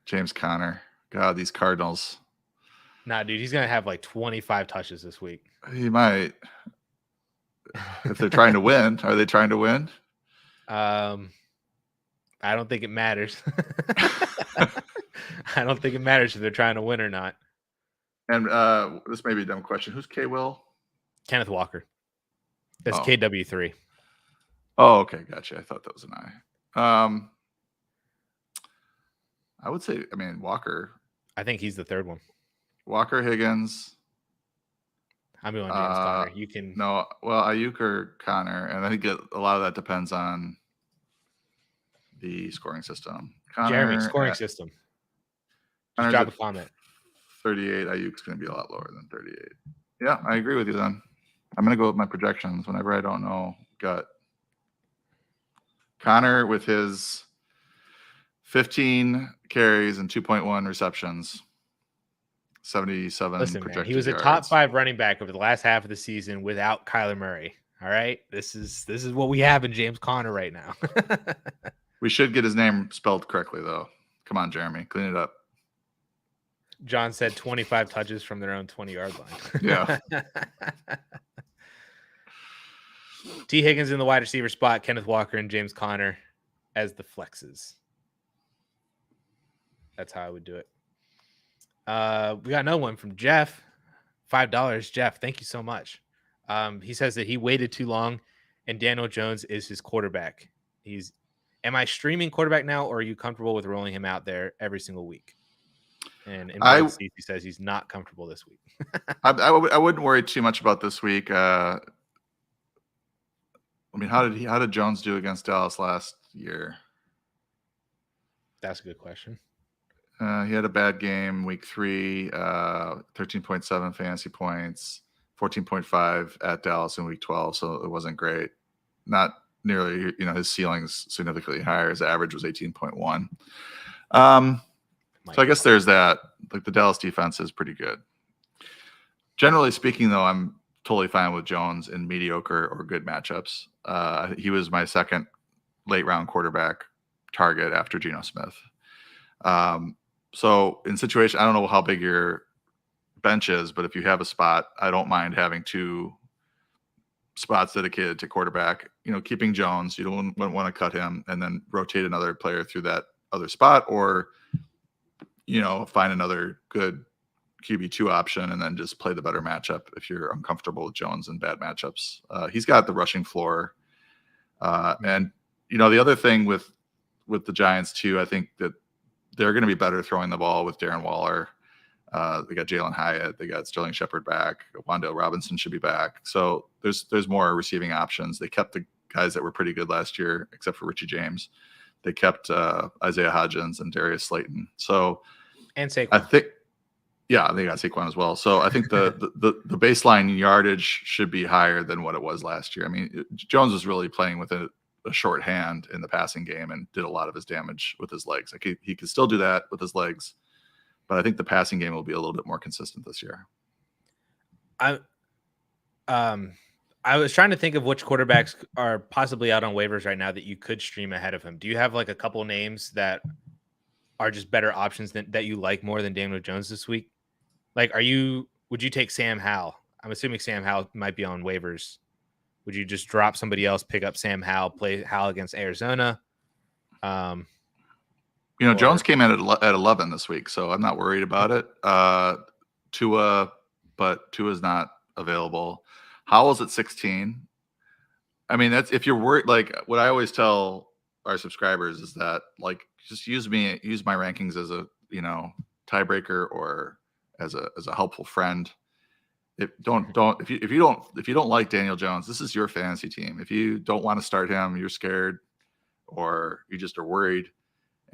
James Conner. God, these Cardinals. Nah, dude, he's gonna have like 25 touches this week. He might. If they're trying to win, are they trying to win? I don't think it matters. I don't think it matters if they're trying to win or not. And this may be a dumb question. Who's K. Will? Kenneth Walker. That's KW3. Oh, okay, gotcha. I thought that was an I. I would say, Walker. I think he's the third one. Walker, Higgins. I'm going James Conner. You can Ayuk or Conner, and I think a lot of that depends on the scoring system. Jeremy, scoring system. Just drop a comment. 38. Ayuk's going to be a lot lower than 38. Yeah, I agree with you then. I'm going to go with my projections whenever I don't know gut. Connor with his 15 carries and 2.1 receptions, 77 Listen, man, projected he was a yards. top 5 running back over the last half of the season without Kyler Murray. All right, this is what we have in James Conner right now. We should get his name spelled correctly, though. Come on, Jeremy, clean it up. John said 25 touches from their own 20-yard line. Yeah. T. Higgins in the wide receiver spot, Kenneth Walker and James Conner as the flexes. That's how I would do it. We got another one from Jeff. $5. Jeff, thank you so much. He says that he waited too long and Daniel Jones is his quarterback. Am I streaming quarterback now, or are you comfortable with rolling him out there every single week? And in parentheses, he says he's not comfortable this week. I wouldn't worry too much about this week. I mean, how did Jones do against Dallas last year? That's a good question. He had a bad game week 3, 13.7 fantasy points, 14.5 at Dallas in week 12. So it wasn't great. Not nearly, his ceiling's significantly higher. His average was 18.1. So I guess there's that. Like, the Dallas defense is pretty good. Generally speaking, though, I'm totally fine with Jones in mediocre or good matchups. He was my second late round quarterback target after Geno Smith. So in situation, I don't know how big your bench is, but if you have a spot, I don't mind having 2 spots dedicated to quarterback, keeping Jones. You don't want to cut him and then rotate another player through that other spot, or, find another good QB2 option and then just play the better matchup if you're uncomfortable with Jones in bad matchups. He's got the rushing floor. And, the other thing with the Giants too, I think that they're going to be better throwing the ball with Darren Waller. They got Jalen Hyatt. They got Sterling Shepard back. Wan'Dale Robinson should be back. So there's more receiving options. They kept the guys that were pretty good last year, except for Richie James. They kept Isaiah Hodgins and Darius Slayton. So, and Saquon. I think, yeah, they got Saquon as well. So I think the baseline yardage should be higher than what it was last year. I mean, Jones was really playing with a short hand in the passing game and did a lot of his damage with his legs. Like, he could still do that with his legs, but I think the passing game will be a little bit more consistent this year. I was trying to think of which quarterbacks are possibly out on waivers right now that you could stream ahead of him. Do you have like a couple names that are just better options that you like more than Daniel Jones this week? Like, would you take Sam Howell? I'm assuming Sam Howell might be on waivers. Would you just drop somebody else, pick up Sam Howell, play Howell against Arizona? Jones came in at 11 this week, so I'm not worried about it. Tua's not available. Howell's at 16. I mean, that's if you're worried. Like, what I always tell our subscribers is that, like, just use my rankings as a tiebreaker or as a helpful friend. If you don't like Daniel Jones, this is your fantasy team. If you don't want to start him, you're scared, or you just are worried,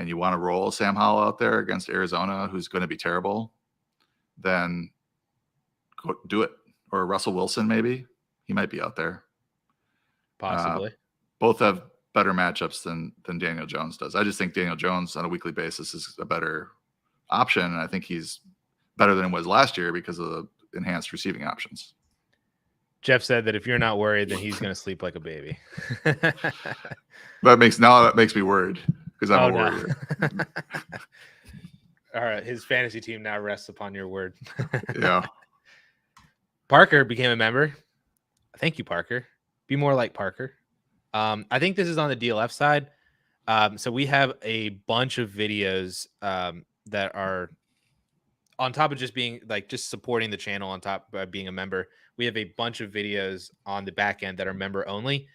and you want to roll Sam Howell out there against Arizona, who's going to be terrible, then go do it. Or Russell Wilson, maybe. He might be out there. Possibly. Both have better matchups than Daniel Jones does. I just think Daniel Jones on a weekly basis is a better option, and I think he's better than it was last year because of the enhanced receiving options. Jeff said that if you're not worried, then he's going to sleep like a baby. That makes me worried because I'm a warrior. No. All right, his fantasy team now rests upon your word. Yeah. Parker became a member. Thank you, Parker. Be more like Parker. I think this is on the DLF side. So we have a bunch of videos that are on top of just being just supporting the channel on top of being a member. We have a bunch of videos on the back end that are member only,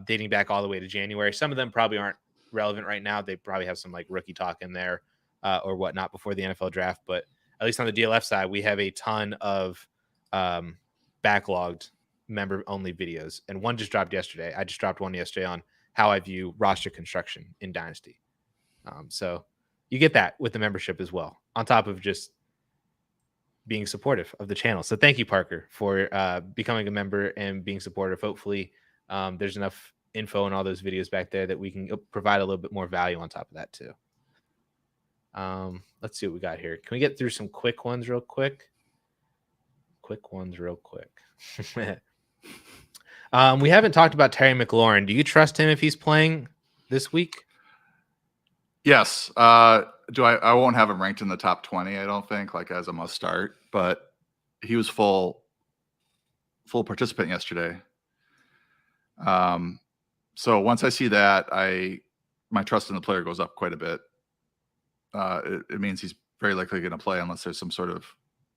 dating back all the way to January. Some of them probably aren't relevant right now. They probably have some like rookie talk in there or whatnot before the NFL draft. But at least on the DLF side, we have a ton of backlogged member only videos, and one just dropped yesterday. I just dropped one yesterday on how I view roster construction in Dynasty. So you get that with the membership as well, on top of just being supportive of the channel. So thank you, Parker, for becoming a member and being supportive. Hopefully, there's enough info in all those videos back there that we can provide a little bit more value on top of that too. Let's see what we got here. Can we get through some quick ones real quick? We haven't talked about Terry McLaurin. Do you trust him if he's playing this week? Yes. I won't have him ranked in the top 20, I don't think, like as a must start, but he was full participant yesterday. So once I see that, my trust in the player goes up quite a bit. It means he's very likely going to play unless there's some sort of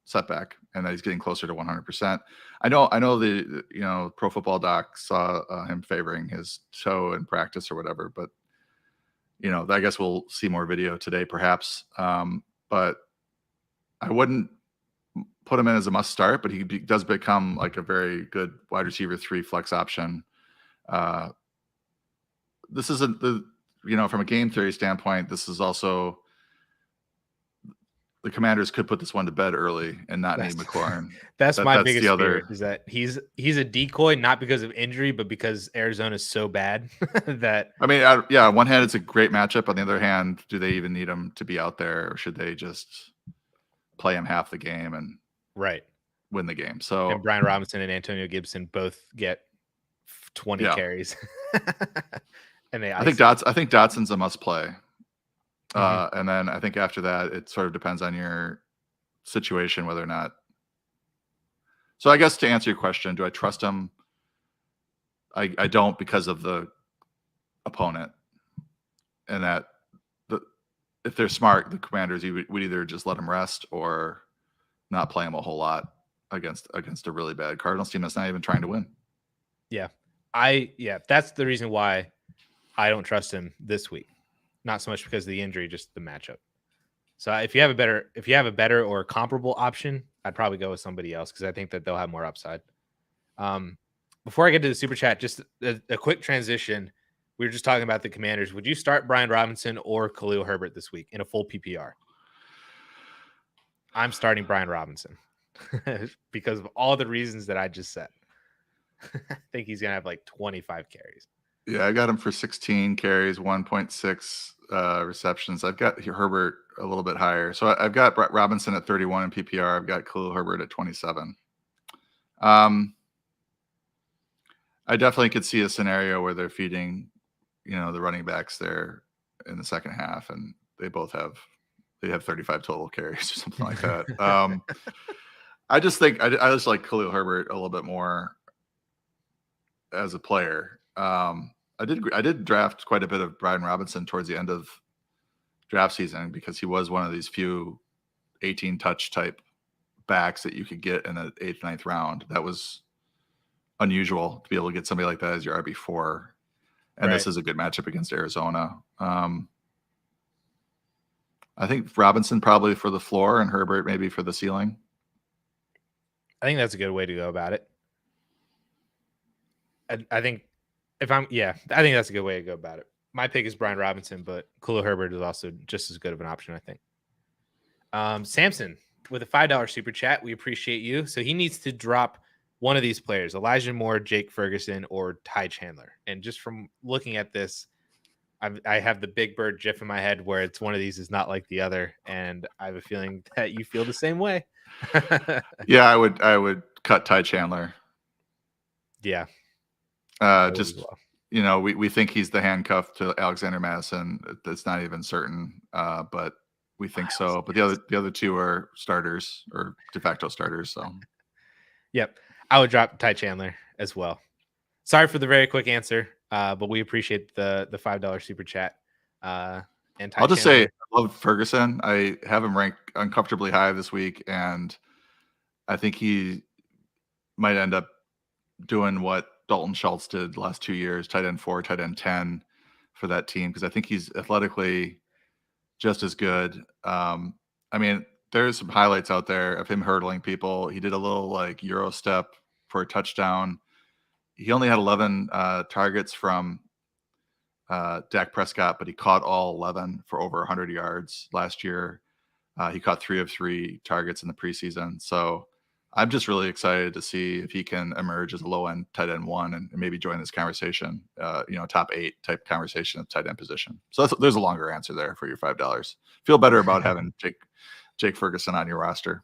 setback, and that he's getting closer to 100%. I know the Pro Football Doc saw him favoring his toe in practice or whatever, but I guess we'll see more video today perhaps. But I wouldn't put him in as a must start, but he does become like a very good wide receiver 3 flex option. This isn't from a game theory standpoint, this is also, the Commanders could put this one to bed early and not need McLaurin. That's my biggest fear, is that he's a decoy, not because of injury, but because Arizona is so bad that. I mean, on one hand, it's a great matchup. On the other hand, do they even need him to be out there, or should they just play him half the game and win the game? So, and Brian Robinson and Antonio Gibson both get 20 carries, and I think Dotson's a must play. And then I think after that, it sort of depends on your situation, whether or not. So I guess to answer your question, do I trust him? I don't, because of the opponent, and that if they're smart, the Commanders would either just let him rest or not play him a whole lot against a really bad Cardinals team that's not even trying to win. Yeah, that's the reason why I don't trust him this week. Not so much because of the injury, just the matchup. So if you have a better or comparable option, I'd probably go with somebody else, because I think that they'll have more upside. Before I get to the super chat, just a quick transition. We were just talking about the Commanders. Would you start Brian Robinson or Khalil Herbert this week in a full PPR? I'm starting Brian Robinson because of all the reasons that I just said. I think he's going to have like 25 carries. Yeah, I got him for 16 carries, 1.6 receptions. I've got Herbert a little bit higher. So I've got Robinson at 31 in PPR. I've got Khalil Herbert at 27. I definitely could see a scenario where they're feeding, the running backs there in the second half, and they have 35 total carries or something like that. I just think I just like Khalil Herbert a little bit more as a player. I did draft quite a bit of Brian Robinson towards the end of draft season, because he was one of these few 18 touch type backs that you could get in the 8th, 9th round. That was unusual to be able to get somebody like that as your RB4. And This is a good matchup against Arizona. I think Robinson probably for the floor and Herbert maybe for the ceiling. I think that's a good way to go about it. I think that's a good way to go about it. My pick is Brian Robinson, but Khalil Herbert is also just as good of an option, I think. Samson with a $5 super chat. We appreciate you. So he needs to drop one of these players: Elijah Moore, Jake Ferguson, or Ty Chandler. And just from looking at this, I have the Big Bird GIF in my head where it's one of these is not like the other, and I have a feeling that you feel the same way. Yeah, I would cut Ty Chandler. Yeah. We think he's the handcuff to Alexander Madison. That's not even certain, but we think so. But the other two are starters or de facto starters. So, yep, I would drop Ty Chandler as well. Sorry for the very quick answer, but we appreciate the $5 super chat. And Ty I'll just say I love Ferguson. I have him ranked uncomfortably high this week, and I think he might end up doing what Dalton Schultz did the last 2 years, tight end 4, tight end 10 for that team, because I think he's athletically just as good. I mean, there's some highlights out there of him hurdling people. He did a little like Euro step for a touchdown. He only had 11 targets from Dak Prescott, but he caught all 11 for over 100 yards last year. He caught 3 of 3 targets in the preseason. So I'm just really excited to see if he can emerge as a low-end tight end 1 and maybe join this conversation, top 8 type conversation of tight end position. So there's a longer answer there for your $5. Feel better about having Jake Ferguson on your roster.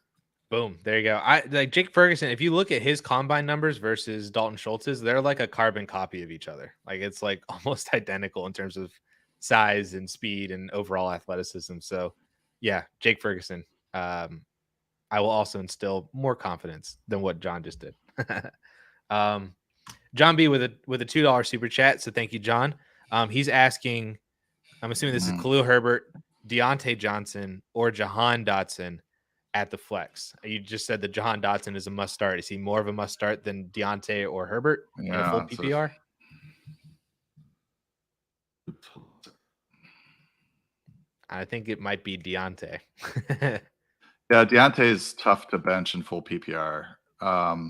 Boom. There you go. I like Jake Ferguson. If you look at his combine numbers versus Dalton Schultz's, they're like a carbon copy of each other. Like it's like almost identical in terms of size and speed and overall athleticism. So yeah, Jake Ferguson. I will also instill more confidence than what John just did. John B with a $2 super chat. So thank you, John. He's asking, I'm assuming this is Khalil Herbert, Deontay Johnson, or Jahan Dotson at the flex. You just said that Jahan Dotson is a must start. Is he more of a must start than Deontay or Herbert in a full PPR? I think it might be Deontay. Yeah, Deontay is tough to bench in full PPR. But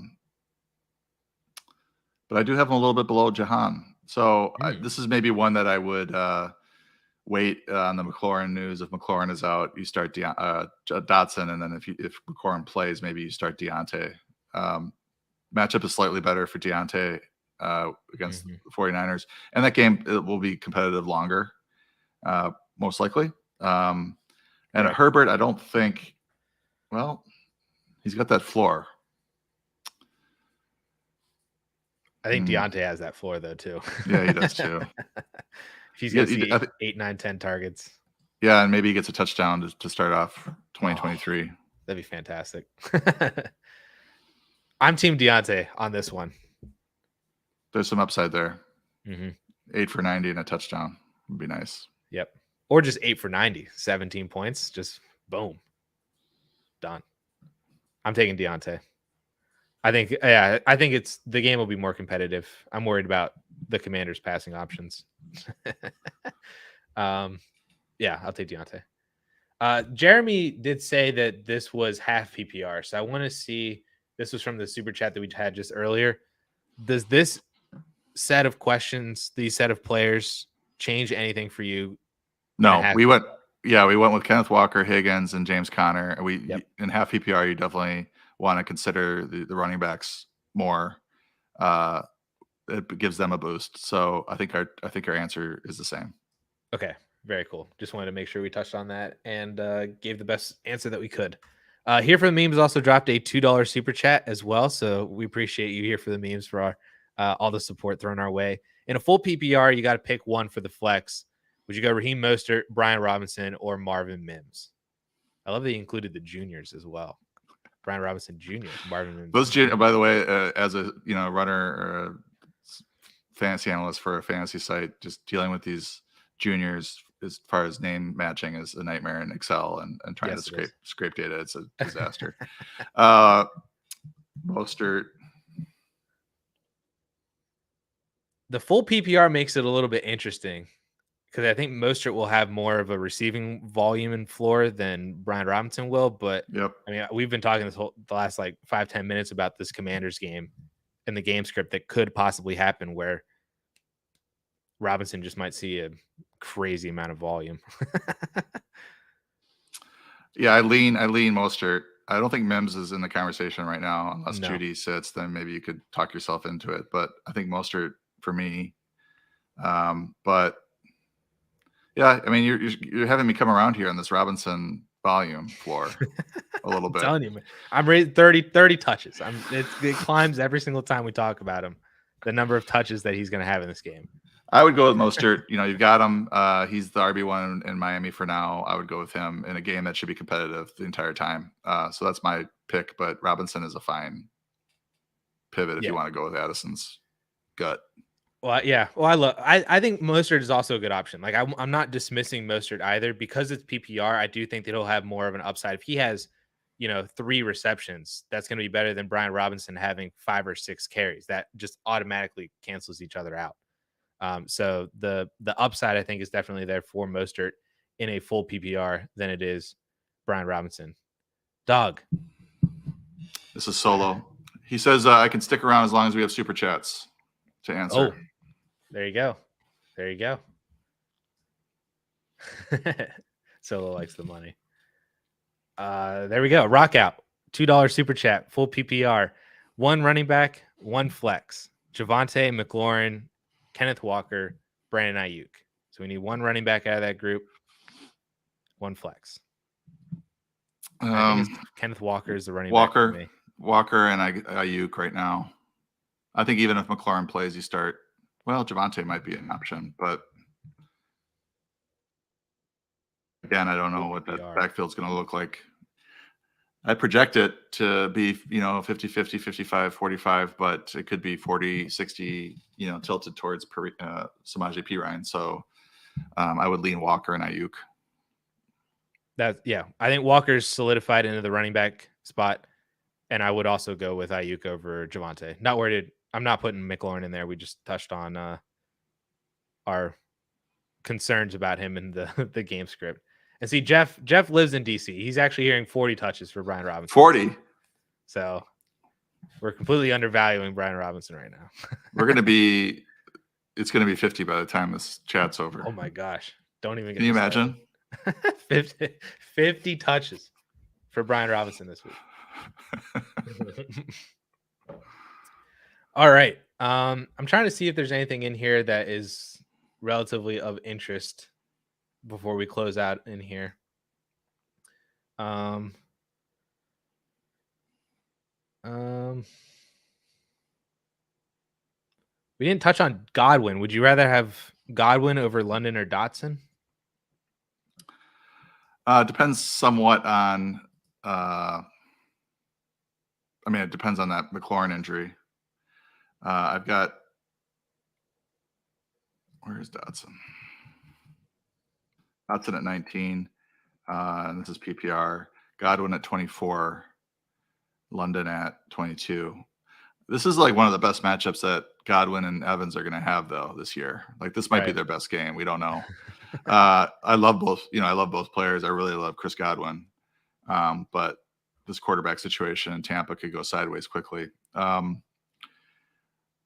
I do have him a little bit below Jahan. So this is maybe one that I would wait on the McLaurin news. If McLaurin is out, you start Dotson, and then if McLaurin plays, maybe you start Deontay. Matchup is slightly better for Deontay against the 49ers, and that game it will be competitive longer, most likely. And Herbert, I don't think. Well, he's got that floor. I think Deontay has that floor though too. Yeah, he does too. If he's gonna see 8, 9, 10 targets. Yeah, and maybe he gets a touchdown to start off 2023. That'd be fantastic. I'm team Deontay on this one. There's some upside there. 8 for 90 and a touchdown would be nice. Yep. Or just 8 for 90, 17 points. Just boom. Done. I'm taking Deontay. I think it's the game will be more competitive. I'm worried about the Commanders' passing options. Yeah, I'll take Deontay. Jeremy did say that this was half PPR, so I want to see. This was from the super chat that we had just earlier. Does this set of questions, these set of players, change anything for you? No, we went with Kenneth Walker, Higgins, and James Conner. In half PPR, you definitely want to consider the running backs more. It gives them a boost. So I think our answer is the same. Okay, very cool. Just wanted to make sure we touched on that and gave the best answer that we could. Here for the Memes also dropped a $2 super chat as well. So we appreciate you here for the Memes for our all the support thrown our way. In a full PPR, you got to pick one for the flex. Would you go Raheem Mostert, Brian Robinson, or Marvin Mims? I love that he included the juniors as well. Brian Robinson Jr., Marvin Mims. Those juniors, by the way, as a runner or a fantasy analyst for a fantasy site, just dealing with these juniors as far as name matching is a nightmare in Excel and trying to scrape data. It's a disaster. Mostert. The full PPR makes it a little bit interesting because I think Mostert will have more of a receiving volume and floor than Brian Robinson will. But I mean, we've been talking the last like 5-10 minutes about this Commanders game and the game script that could possibly happen where Robinson just might see a crazy amount of volume. Yeah, I lean Mostert. I don't think Mims is in the conversation right now. Unless Judy sits, then maybe you could talk yourself into it. But I think Mostert for me. But yeah, I mean, you're having me come around here on this Robinson volume floor a little bit. I'm telling you, man. I'm raising 30 touches. It climbs every single time we talk about him. The number of touches that he's going to have in this game. I would go with Mostert. You've got him. He's the RB1 in Miami for now. I would go with him in a game that should be competitive the entire time. So that's my pick. But Robinson is a fine pivot if you want to go with Addison's gut. Well, yeah. Well, I think Mostert is also a good option. Like I'm not dismissing Mostert either because it's PPR. I do think that he'll have more of an upside. If he has, 3 receptions, that's going to be better than Brian Robinson having 5 or 6 carries. That just automatically cancels each other out. So the upside I think is definitely there for Mostert in a full PPR than it is Brian Robinson. Dog. This is Solo. He says I can stick around as long as we have super chats to answer. Oh, there you go. Solo likes the money. There we go. Rock out. $2 super chat. Full PPR. 1 running back, 1 flex. Javonte, McLaurin, Kenneth Walker, Brandon Ayuk. So we need 1 running back out of that group. 1 flex. I think it's Kenneth Walker is the running back for me. Walker and Ayuk right now. I think even if McLaurin plays, you start. Well, Javonte might be an option, but again, I don't know what that backfield's going to look like. I project it to be, 50-50, 55-45, but it could be 40-60, tilted towards Samaje Perine. So I would lean Walker and Ayuk. I think Walker's solidified into the running back spot, and I would also go with Ayuk over Javonte. Not worried. I'm not putting McLaurin in there. We just touched on our concerns about him in the game script. And see, Jeff lives in DC. He's actually hearing 40 touches for Brian Robinson. 40. So we're completely undervaluing Brian Robinson right now. It's going to be 50 by the time this chat's over. Oh my gosh. Don't even get Can you imagine? 50 touches for Brian Robinson this week. All right. I'm trying to see if there's anything in here that is relatively of interest before we close out in here. We didn't touch on Godwin. Would you rather have Godwin over London or Dotson? Depends somewhat on it depends on that McLaurin injury. I've got, where's Dotson? Dotson at 19. And this is PPR. Godwin at 24. London at 22. This is like one of the best matchups that Godwin and Evans are going to have though this year. Like this might be their best game. We don't know. I love both. I love both players. I really love Chris Godwin. But this quarterback situation in Tampa could go sideways quickly. I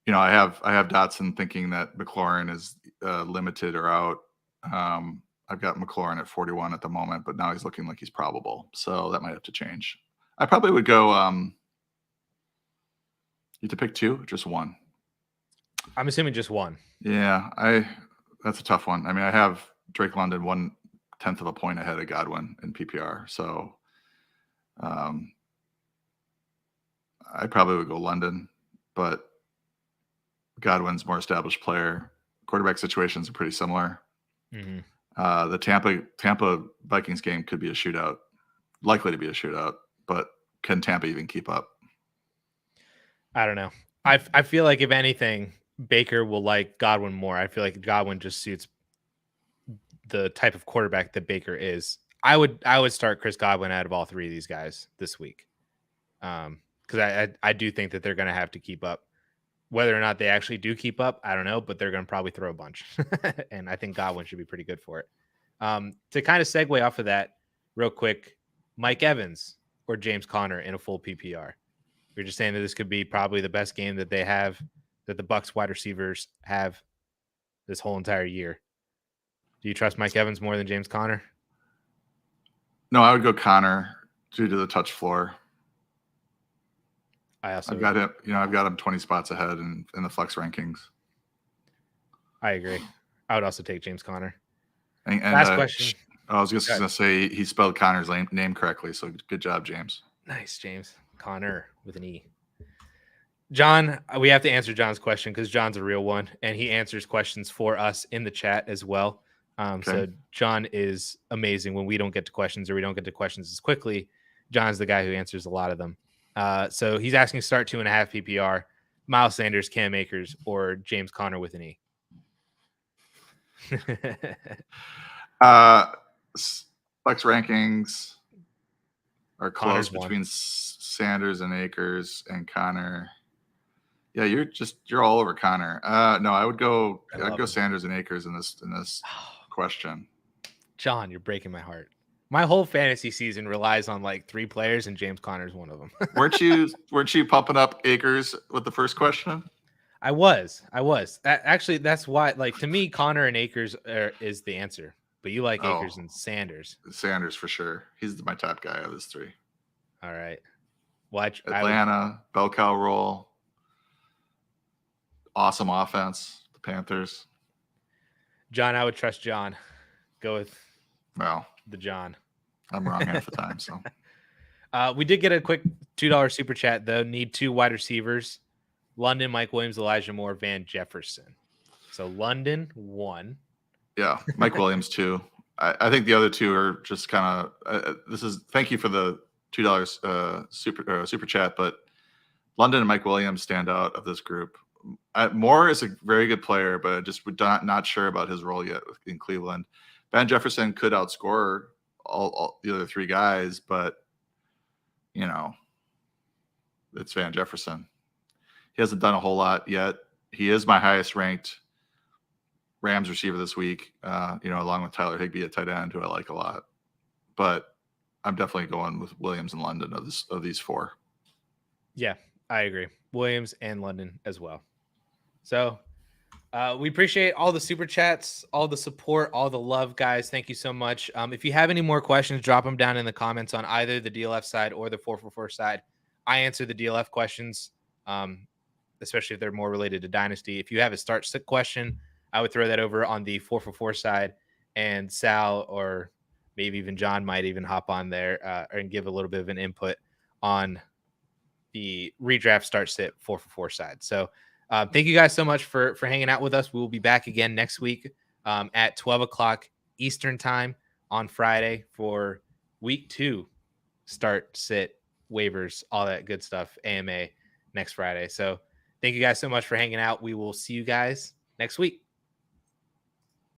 have Dotson thinking that McLaurin is limited or out. I've got McLaurin at 41 at the moment, but now he's looking like he's probable. So that might have to change. I probably would go. You have to pick 2, just 1. I'm assuming just 1. Yeah, that's a tough one. I mean, I have Drake London 1/10 of a point ahead of Godwin in PPR. So I probably would go London, but Godwin's more established player. Quarterback situations are pretty similar. Mm-hmm. The Tampa Vikings game could be a shootout, likely to be a shootout, but can Tampa even keep up? I don't know. I feel like if anything, Baker will like Godwin more. I feel like Godwin just suits the type of quarterback that Baker is. I would start Chris Godwin out of all 3 of these guys this week, because I do think that they're going to have to keep up. Whether or not they actually do keep up, I don't know, but they're going to probably throw a bunch. And I think Godwin should be pretty good for it. To kind of segue off of that real quick, Mike Evans or James Conner in a full PPR. We're just saying that this could be probably the best game that they have, that the Bucs wide receivers have this whole entire year. Do you trust Mike Evans more than James Conner? No, I would go Conner due to the touch floor. I've got him. I've got him 20 spots ahead in the flex rankings. I agree. I would also take James Conner. And last question. I was just going to say he spelled Conner's name correctly, so good job, James. Nice, James. Conner with an E. John, we have to answer John's question because John's a real one, and he answers questions for us in the chat as well. So John is amazing when we don't get to questions or we don't get to questions as quickly. John's the guy who answers a lot of them. So he's asking start 2.5 PPR, Miles Sanders, Cam Akers, or James Conner with an E. Flex rankings are close Conner's between Sanders and Akers and Conner. Yeah, you're all over Conner. No, I'd go Sanders and Akers in this question. John, you're breaking my heart. My whole fantasy season relies on like 3 players, and James Conner's one of them. weren't you pumping up Akers with the first question? I was. Actually, that's why. Like to me, Conner and Akers is the answer but you like Oh, Akers and Sanders. Sanders for sure. He's my top guy of this three. All right. Well, Atlanta, bell cow roll. Awesome offense. The Panthers. John, I would trust John. Go with the John. I'm wrong half the time. So we did get a quick $2 super chat, though. Need 2 wide receivers. London, Mike Williams, Elijah Moore, Van Jefferson. So London, 1. Yeah, Mike Williams, 2. I think the other 2 are just kind of thank you for the $2 super chat, but London and Mike Williams stand out of this group. Moore is a very good player, but just not sure about his role yet in Cleveland. Van Jefferson could outscore all the other 3 guys, but it's Van Jefferson. He hasn't done a whole lot yet. He is my highest ranked Rams receiver this week, along with Tyler Higbee at tight end, who I like a lot. But I'm definitely going with Williams and London of these 4. Yeah, I agree. Williams and London as well. So we appreciate all the super chats, all the support, all the love, guys. Thank you so much. If you have any more questions, drop them down in the comments on either the DLF side or the 444 side. I answer the DLF questions, especially if they're more related to Dynasty. If you have a start-sit question, I would throw that over on the 444 side, and Sal or maybe even John might even hop on there and give a little bit of an input on the redraft start-sit 444 side. So thank you guys so much for hanging out with us. We will be back again next week at 12 o'clock Eastern time on Friday for week 2 start-sit waivers, all that good stuff, AMA next Friday. So thank you guys so much for hanging out. We will see you guys next week.